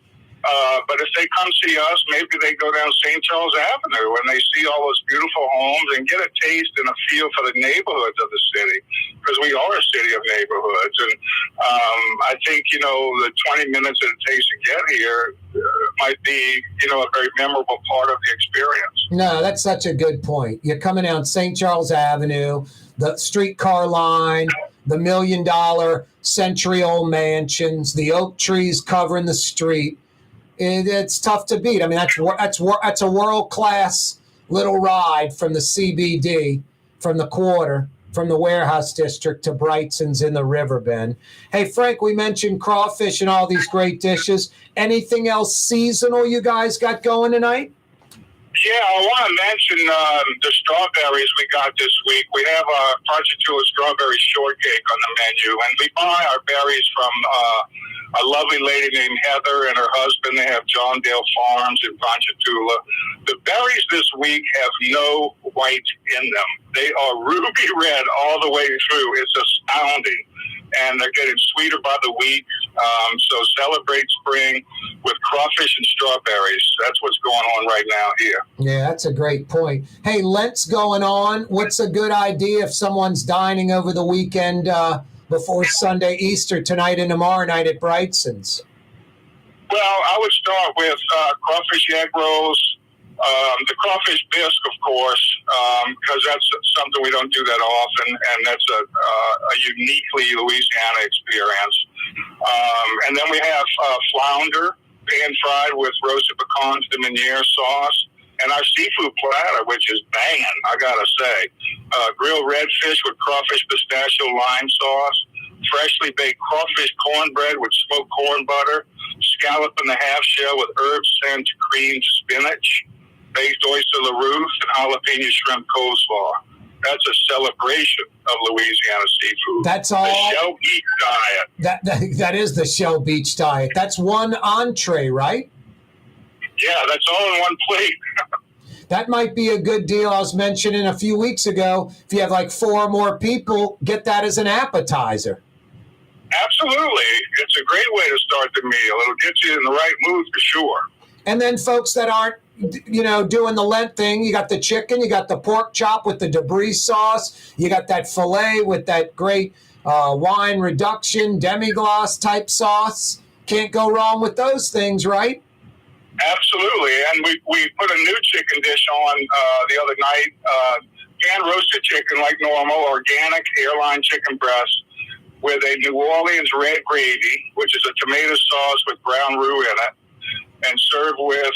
Speaker 19: But if they come see us, maybe they go down St. Charles Avenue and they see all those beautiful homes and get a taste and a feel for the neighborhoods of the city, because we are a city of neighborhoods. And I think, the 20 minutes that it takes to get here might be, a very memorable part of the experience.
Speaker 3: No, that's such a good point. You're coming down St. Charles Avenue, the streetcar line, the $1 million century-old mansions, the oak trees covering the street. It's tough to beat. I mean, that's a world-class little ride from the CBD, from the quarter, from the warehouse district to Brigtsen's in the Riverbend. Hey, Frank, we mentioned crawfish and all these great dishes. Anything else seasonal you guys got going tonight?
Speaker 19: Yeah, I want to mention the strawberries we got this week. We have a Ponchatoula strawberry shortcake on the menu, and we buy our berries from a lovely lady named Heather and her husband. They have John Dale Farms in Ponchatoula. The berries this week have no white in them. They are ruby red all the way through. It's astounding. And they're getting sweeter by the week. So celebrate spring with crawfish and strawberries. That's what's going on right now here.
Speaker 3: Yeah, that's a great point. Hey, Lent's going on. What's a good idea if someone's dining over the weekend before Sunday, Easter, tonight and tomorrow night at Brigtsen's?
Speaker 19: Well, I would start with crawfish egg rolls. The crawfish bisque, of course, because that's something we don't do that often, and that's a uniquely Louisiana experience. And then we have flounder, pan-fried with roasted pecans de Meunier sauce, and our seafood platter, which is banging, I gotta say. Grilled redfish with crawfish pistachio lime sauce, freshly baked crawfish cornbread with smoked corn butter, scallop in the half shell with herb scent creamed spinach, baked oyster La Ruth, and jalapeno shrimp coleslaw. That's a celebration of Louisiana seafood.
Speaker 3: That's all.
Speaker 19: The Shell Beach diet.
Speaker 3: That is the Shell Beach diet. That's one entree, right?
Speaker 19: Yeah, that's all in one plate.
Speaker 3: That might be a good deal. I was mentioning a few weeks ago, if you have like 4 more people, get that as an appetizer.
Speaker 19: Absolutely. It's a great way to start the meal. It'll get you in the right mood for sure.
Speaker 3: And then folks that aren't, doing the Lent thing, you got the chicken, you got the pork chop with the debris sauce, you got that filet with that great wine reduction, demi-glace type sauce. Can't go wrong with those things, right?
Speaker 19: Absolutely. And we put a new chicken dish on the other night, pan-roasted chicken like normal, organic airline chicken breast with a New Orleans red gravy, which is a tomato sauce with brown roux in it, and served with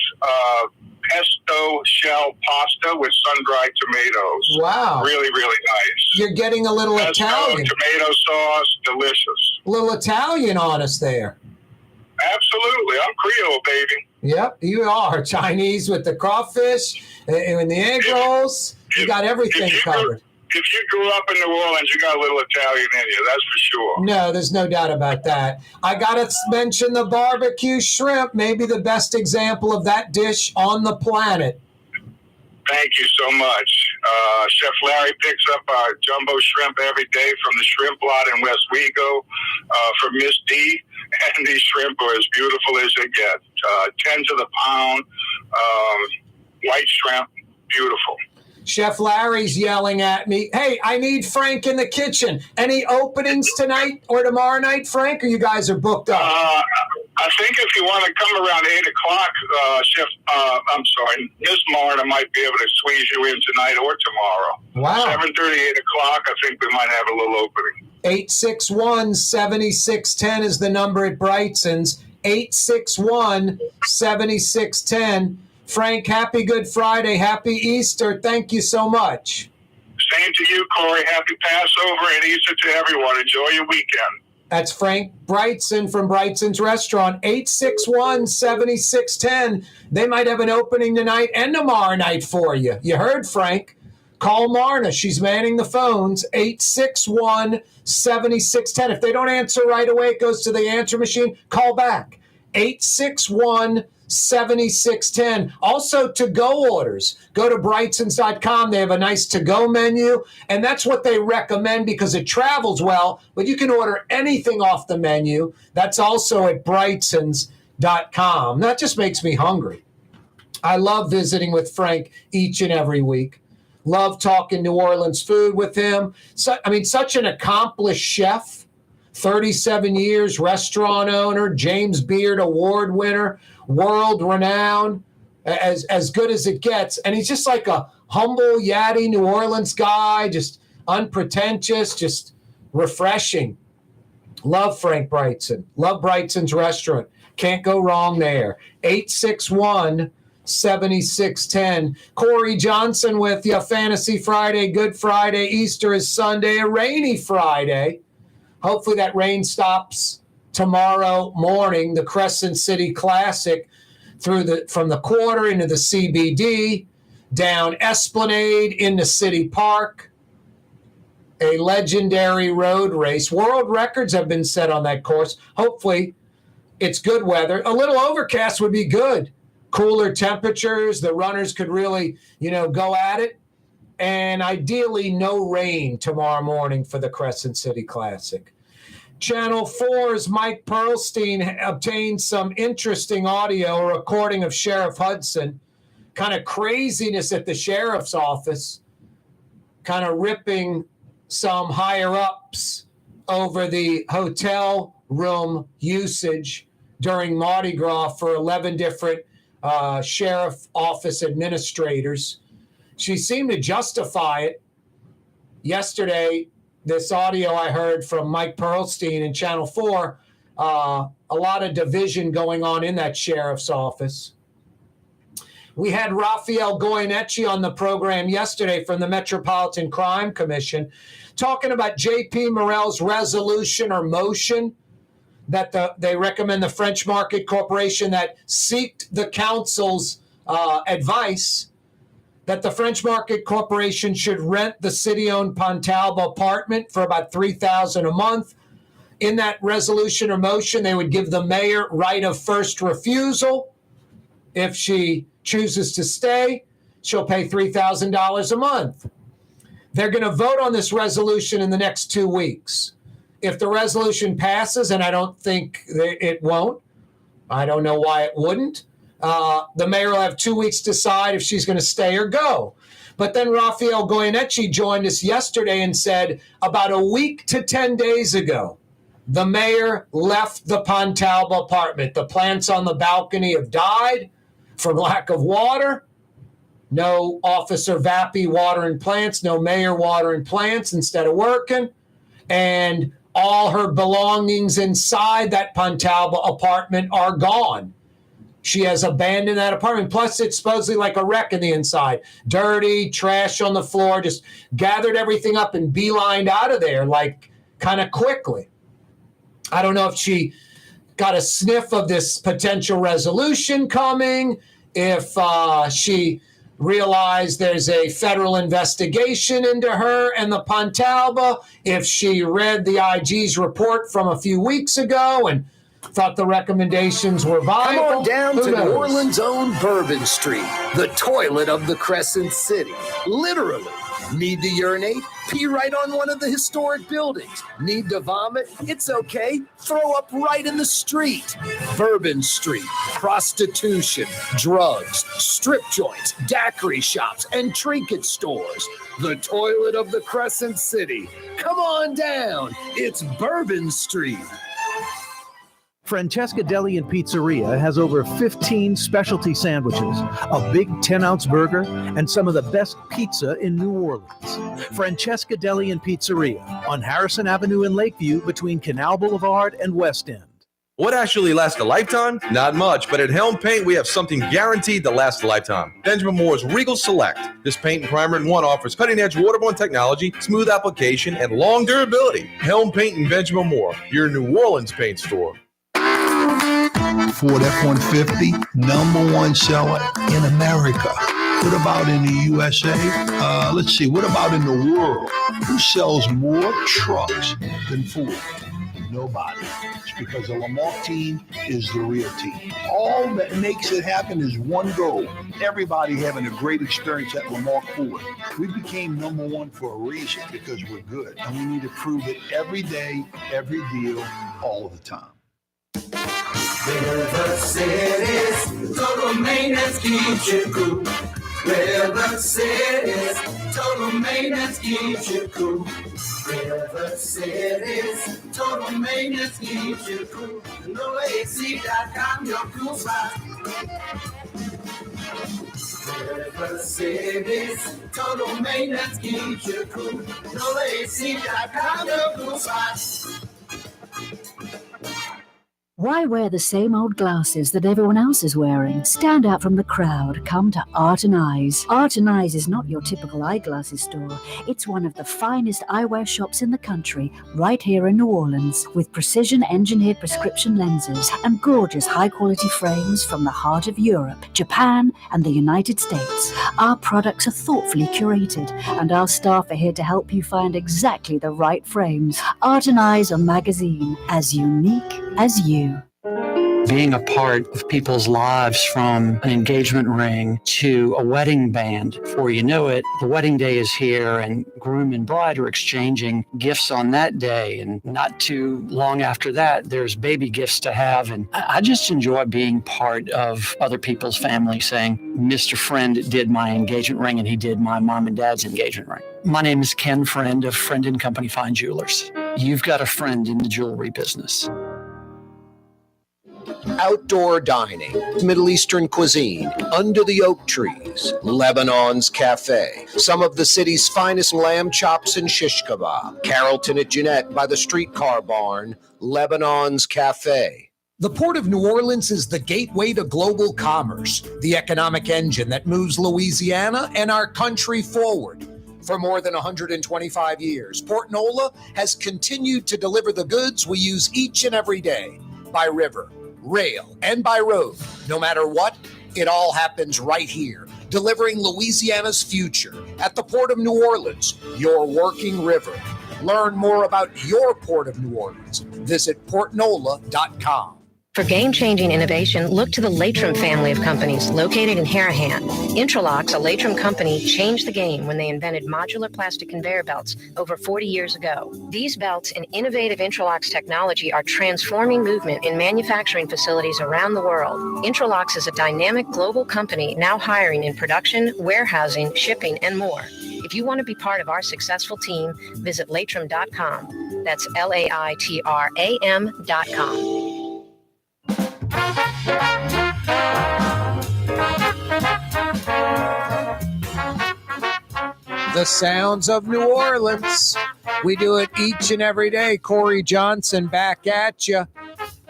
Speaker 19: pesto shell pasta with sun-dried tomatoes.
Speaker 3: Wow.
Speaker 19: Really, really nice.
Speaker 3: You're getting a little
Speaker 19: pesto,
Speaker 3: Italian.
Speaker 19: Tomato sauce, delicious.
Speaker 3: A little Italian on us there.
Speaker 19: Absolutely. I'm Creole, baby.
Speaker 3: Yep, you are. Chinese with the crawfish and the egg rolls. You got everything covered.
Speaker 19: If you grew up in New Orleans, you got a little Italian in you, that's for sure.
Speaker 3: No, there's no doubt about that. I got to mention the barbecue shrimp, maybe the best example of that dish on the planet.
Speaker 19: Thank you so much. Chef Larry picks up our jumbo shrimp every day from the shrimp lot in West Wego for Miss D. And these shrimp are as beautiful as they get. 10 to the pound, white shrimp, beautiful.
Speaker 3: Chef Larry's yelling at me, hey, I need Frank in the kitchen. Any openings tonight or tomorrow night, Frank, or you guys are booked up?
Speaker 19: I think if you want to come around 8 o'clock, Chef, Miss Marna might be able to squeeze you in tonight or tomorrow.
Speaker 3: Wow.
Speaker 19: 7:30, 8 o'clock, I think we might have a little opening.
Speaker 3: 861-7610 is the number at Brigtsen's. 861-7610. Frank, happy Good Friday. Happy Easter. Thank you so much.
Speaker 19: Same to you, Corey. Happy Passover and Easter to everyone. Enjoy your weekend.
Speaker 3: That's Frank Brigtsen from Brigtsen's Restaurant. 861-7610. They might have an opening tonight and tomorrow night for you. You heard Frank. Call Marna. She's manning the phones. 861-7610. If they don't answer right away, it goes to the answer machine. Call back. 861-7610. Also, to-go orders. Go to Brigtsens.com. They have a nice to-go menu, and that's what they recommend because it travels well, but you can order anything off the menu. That's also at Brigtsens.com. That just makes me hungry. I love visiting with Frank each and every week. Love talking New Orleans food with him. Such an accomplished chef. 37 years, restaurant owner, James Beard Award winner, world renowned, as good as it gets. And he's just like a humble, yatty New Orleans guy, just unpretentious, just refreshing. Love Frank Brigtsen. Love Brigtsen's Restaurant. Can't go wrong there. 861-7610. Corey Johnson with you. Fantasy Friday, Good Friday, Easter is Sunday, a rainy Friday. Hopefully that rain stops tomorrow morning. The Crescent City Classic from the quarter into the CBD, down Esplanade into City Park. A legendary road race. World records have been set on that course. Hopefully it's good weather. A little overcast would be good. Cooler temperatures. The runners could really, go at it. And ideally, no rain tomorrow morning for the Crescent City Classic. Channel 4's Mike Perlstein obtained some interesting audio, a recording of Sheriff Hudson. Kind of craziness at the sheriff's office. Kind of ripping some higher-ups over the hotel room usage during Mardi Gras for 11 different sheriff office administrators. She seemed to justify it. Yesterday, this audio I heard from Mike Perlstein in Channel 4, a lot of division going on in that sheriff's office. We had Raphael Goyeneche on the program yesterday from the Metropolitan Crime Commission talking about J.P. Morel's resolution or motion that they recommend the French Market Corporation that seeked the council's advice that the French Market Corporation should rent the city-owned Pontalba apartment for about $3,000 a month. In that resolution or motion, they would give the mayor right of first refusal. If she chooses to stay, she'll pay $3,000 a month. They're going to vote on this resolution in the next 2 weeks. If the resolution passes, and I don't think it won't, I don't know why it wouldn't, the mayor will have 2 weeks to decide if she's going to stay or go. But then Raphael Goyeneche joined us yesterday and said about a week to 10 days ago, the mayor left the Pontalba apartment. The plants on the balcony have died from lack of water. No Officer Vappy watering plants, no mayor watering plants instead of working. And all her belongings inside that Pontalba apartment are gone. She has abandoned that apartment. Plus, it's supposedly like a wreck in the inside. Dirty, trash on the floor, just gathered everything up and beelined out of there, like kind of quickly. I don't know if she got a sniff of this potential resolution coming, if she realized there's a federal investigation into her and the Pontalba, if she read the IG's report from a few weeks ago and thought the recommendations were viable.
Speaker 10: Come on down
Speaker 3: Who
Speaker 10: to
Speaker 3: knows?
Speaker 10: New Orleans' own Bourbon Street, the toilet of the Crescent City. Literally. Need to urinate? Pee right on one of the historic buildings. Need to vomit? It's okay. Throw up right in the street. Bourbon Street. Prostitution, drugs, strip joints, daiquiri shops, and trinket stores. The toilet of the Crescent City. Come on down. It's Bourbon Street.
Speaker 6: Francesca Deli and Pizzeria has over 15 specialty sandwiches, a big 10-ounce burger, and some of the best pizza in New Orleans. Francesca Deli and Pizzeria on Harrison Avenue in Lakeview between Canal Boulevard and West End.
Speaker 14: What actually lasts a lifetime? Not much, but at Helm Paint, we have something guaranteed to last a lifetime. Benjamin Moore's Regal Select. This paint and primer in one offers cutting-edge waterborne technology, smooth application, and long durability. Helm Paint and Benjamin Moore, your New Orleans paint store.
Speaker 8: Ford F-150, number one seller in America. What about in the USA? Let's see, what about in the world? Who sells more trucks than Ford? Nobody. It's because the Lamar team is the real team. All that makes it happen is one goal. Everybody having a great experience at Lamar Ford. We became number one for a reason, because we're good. And we need to prove it every day, every deal, all of the time.
Speaker 2: River City's total maintenance keeps you cool. River City's total maintenance keeps you cool. River City's total maintenance keeps you cool. NoAC.com, your cool spot. River City's total maintenance keeps you cool. NoAC.com, your cool spot.
Speaker 9: Why wear the same old glasses that everyone else is wearing? Stand out from the crowd. Come to Art and Eyes. Art and Eyes is not your typical eyeglasses store. It's one of the finest eyewear shops in the country, right here in New Orleans, with precision-engineered prescription lenses and gorgeous high-quality frames from the heart of Europe, Japan, and the United States. Our products are thoughtfully curated, and our staff are here to help you find exactly the right frames. Art and Eyes are magazine, as unique as you.
Speaker 7: Being a part of people's lives, from an engagement ring to a wedding band. Before you know it, the wedding day is here and groom and bride are exchanging gifts on that day. And not too long after that, there's baby gifts to have. And I just enjoy being part of other people's family, saying, Mr. Friend did my engagement ring and he did my mom and dad's engagement ring. My name is Ken Friend of Friend & Company Fine Jewelers. You've got a friend in the jewelry business.
Speaker 10: Outdoor dining, Middle Eastern cuisine, under the oak trees, Lebanon's Cafe, some of the city's finest lamb chops and shish kebab, Carrollton at Jeanette by the streetcar barn, Lebanon's Cafe. The Port of New Orleans is the gateway to global commerce, the economic engine that moves Louisiana and our country forward. For more than 125 years, Port Nola has continued to deliver the goods we use each and every day, by river, rail, and by road. No matter what, it all happens right here, delivering Louisiana's future at the Port of New Orleans, your working river. Learn more about your Port of New Orleans. Visit portnola.com.
Speaker 1: For game-changing innovation, look to the Latrim family of companies located in Harahan. Intralocks, a Latrim company, changed the game when they invented modular plastic conveyor belts over 40 years ago. These belts and innovative Intralocks technology are transforming movement in manufacturing facilities around the world. Intralocks is a dynamic global company now hiring in production, warehousing, shipping, and more. If you want to be part of our successful team, visit Latrim.com. That's LAITRAM.com.
Speaker 3: The sounds of New Orleans. We do it each and every day. Corey Johnson back at you.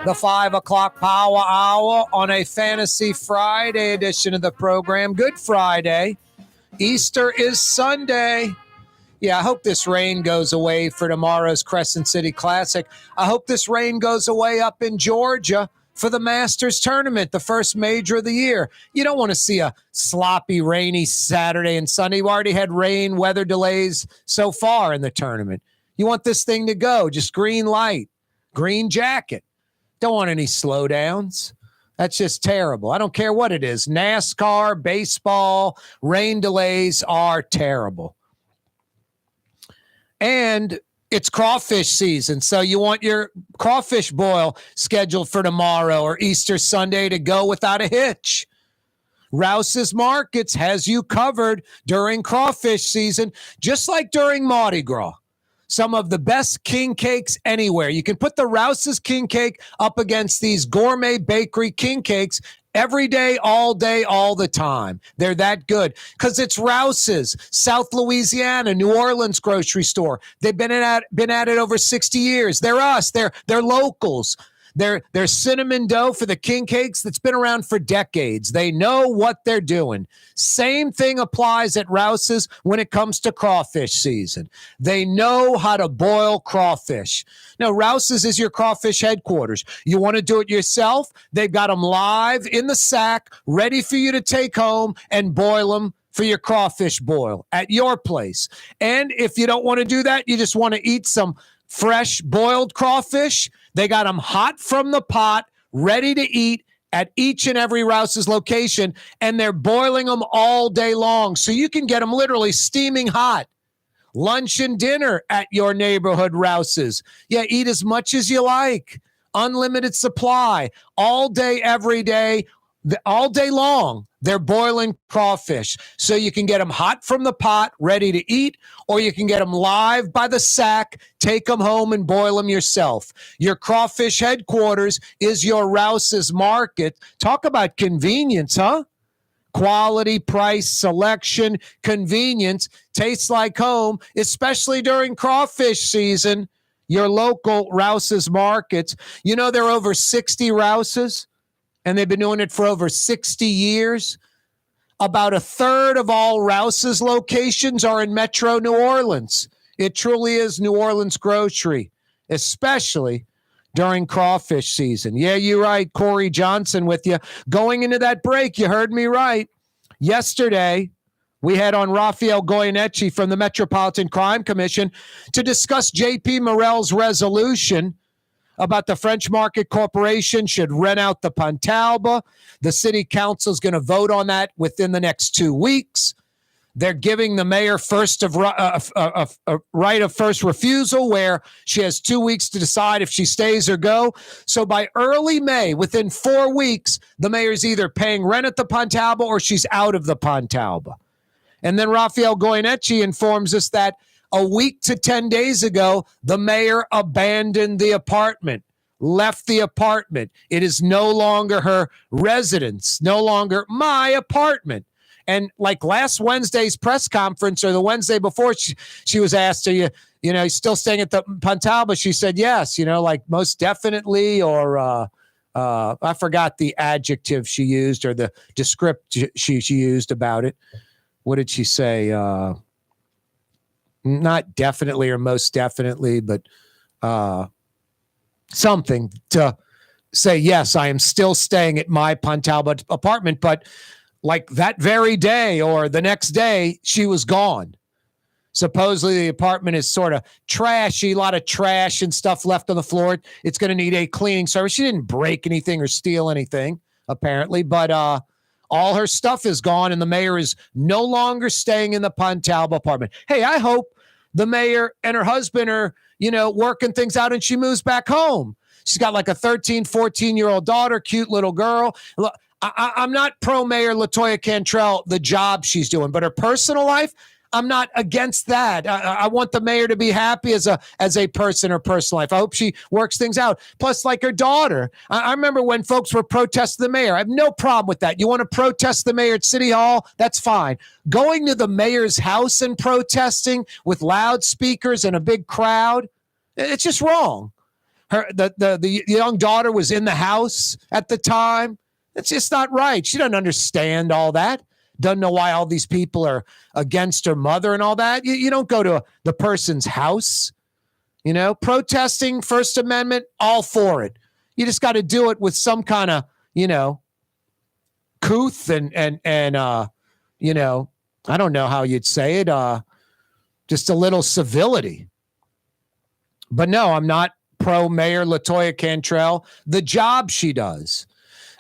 Speaker 3: The 5 o'clock Power Hour on a Fantasy Friday edition of the program. Good Friday. Easter is Sunday. Yeah, I hope this rain goes away for tomorrow's Crescent City Classic. I hope this rain goes away up in Georgia for the Masters tournament, the first major of the year. You don't want to see a sloppy, rainy Saturday and Sunday. We already had rain, weather delays so far in the tournament. You want this thing to go. Just green light, green jacket. Don't want any slowdowns. That's just terrible. I don't care what it is. NASCAR, baseball, rain delays are terrible. And it's crawfish season, so you want your crawfish boil scheduled for tomorrow or Easter Sunday to go without a hitch. Rouse's Markets has you covered during crawfish season, just like during Mardi Gras. Some of the best king cakes anywhere. You can put the Rouse's king cake up against these gourmet bakery king cakes every day, all the time. They're that good because it's Rouse's, South Louisiana, New Orleans grocery store. They've been at it over 60 years. They're us. They're locals. They're cinnamon dough for the king cakes that's been around for decades. They know what they're doing. Same thing applies at Rouse's when it comes to crawfish season. They know how to boil crawfish. Now, Rouse's is your crawfish headquarters. You want to do it yourself? They've got them live in the sack, ready for you to take home and boil them for your crawfish boil at your place. And if you don't want to do that, you just want to eat some fresh boiled crawfish, they got them hot from the pot, ready to eat at each and every Rouse's location, and they're boiling them all day long. So you can get them literally steaming hot. Lunch and dinner at your neighborhood Rouse's. Yeah, eat as much as you like. Unlimited supply. All day, every day, all day long. They're boiling crawfish. So you can get them hot from the pot, ready to eat, or you can get them live by the sack, take them home and boil them yourself. Your crawfish headquarters is your Rouse's Market. Talk about convenience, huh? Quality, price, selection, convenience, tastes like home, especially during crawfish season. Your local Rouse's Markets. You know, there are over 60 Rouse's. And they've been doing it for over 60 years. About a third of all Rouse's locations are in Metro New Orleans. It truly is New Orleans grocery, especially during crawfish season. Yeah, you're right. Corey Johnson with you. Going into that break, you heard me right. Yesterday, we had on Rafael Goyeneche from the Metropolitan Crime Commission to discuss J.P. Morel's resolution about the French Market Corporation should rent out the Pontalba. The city council is going to vote on that within the next 2 weeks. They're giving the mayor a right of first refusal where she has 2 weeks to decide if she stays or go. So by early May, within 4 weeks, the mayor's either paying rent at the Pontalba or she's out of the Pontalba. And then Rafael Goyeneche informs us that a week to 10 days ago, the mayor abandoned the apartment, left the apartment. It is no longer her residence, no longer my apartment. And like last Wednesday's press conference or the Wednesday before, she was asked, are you still staying at the Pontalba? She said, yes, like most definitely, or I forgot the adjective she used or the description she used about it. What did she say? Not definitely or most definitely, but something to say, yes, I am still staying at my Pontalba apartment. But like that very day or the next day, she was gone. Supposedly the apartment is sort of trashy, a lot of trash and stuff left on the floor. It's going to need a cleaning service. She didn't break anything or steal anything, apparently, but all her stuff is gone, and the mayor is no longer staying in the Pontalba apartment. Hey, I hope the mayor and her husband are, working things out and she moves back home. She's got like a 13, 14-year-old daughter, cute little girl. Look, I'm not pro-Mayor LaToya Cantrell, the job she's doing, but her personal life, I'm not against that. I want the mayor to be happy as a person, her personal life. I hope she works things out. Plus, like her daughter, I remember when folks were protesting the mayor. I have no problem with that. You want to protest the mayor at City Hall? That's fine. Going to the mayor's house and protesting with loudspeakers and a big crowd, it's just wrong. The young daughter was in the house at the time. It's just not right. She doesn't understand all that. Doesn't know why all these people are against her mother and all that. You don't go to the person's house, protesting First Amendment, all for it. You just got to do it with some kind of, couth and I don't know how you'd say it. Just a little civility. But no, I'm not pro Mayor LaToya Cantrell, the job she does.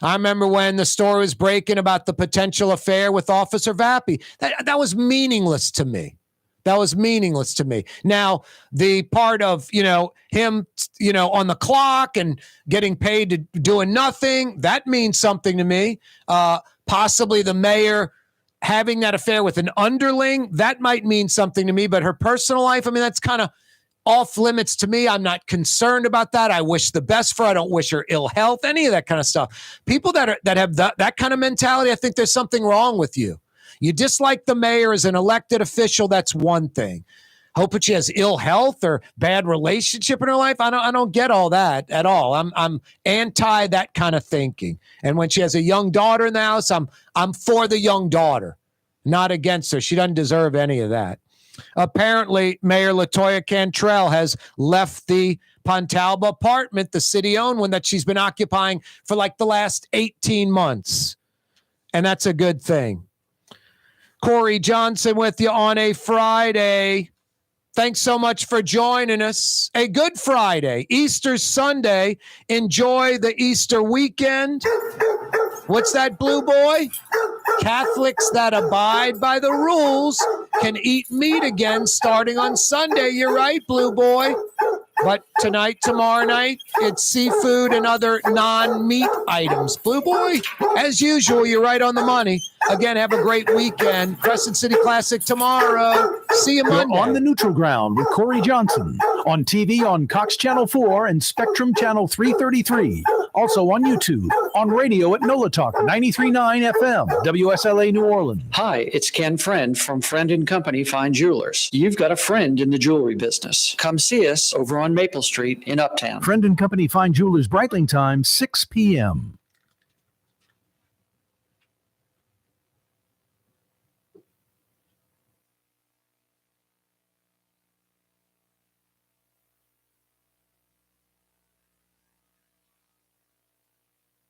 Speaker 3: I remember when the story was breaking about the potential affair with Officer Vappy. That was meaningless to me. That was meaningless to me. Now, the part of, him, on the clock and getting paid to doing nothing, that means something to me. Possibly the mayor having that affair with an underling, that might mean something to me. But her personal life, that's kind of off limits to me. I'm not concerned about that. I wish the best for her. I don't wish her ill health, any of that kind of stuff. People that have that kind of mentality, I think there's something wrong with you. You dislike the mayor as an elected official, that's one thing. Hope that she has ill health or bad relationship in her life. I don't get all that at all. I'm anti that kind of thinking. And when she has a young daughter in the house, I'm for the young daughter, not against her. She doesn't deserve any of that. Apparently, Mayor LaToya Cantrell has left the Pontalba apartment, the city-owned one that she's been occupying for like the last 18 months. And that's a good thing. Corey Johnson with you on a Friday. Thanks so much for joining us. A good Friday, Easter Sunday. Enjoy the Easter weekend. What's that, Blue Boy? Catholics that abide by the rules can eat meat again starting on Sunday. You're right, Blue Boy. But tonight, tomorrow night, it's seafood and other non-meat items. Blue Boy, as usual, you're right on the money. Again, have a great weekend. Crescent City Classic tomorrow. See you Monday.
Speaker 6: You're on the neutral ground with Corey Johnson. On TV on Cox Channel 4 and Spectrum Channel 333. Also on YouTube. On radio at NOLA Talk 93.9 FM. WSLA New Orleans.
Speaker 7: Hi, it's Ken Friend from Friend & Company Fine Jewelers. You've got a friend in the jewelry business. Come see us over on Maple Street in Uptown.
Speaker 6: Friend & Company Fine Jewelers, Breitling time, 6 p.m.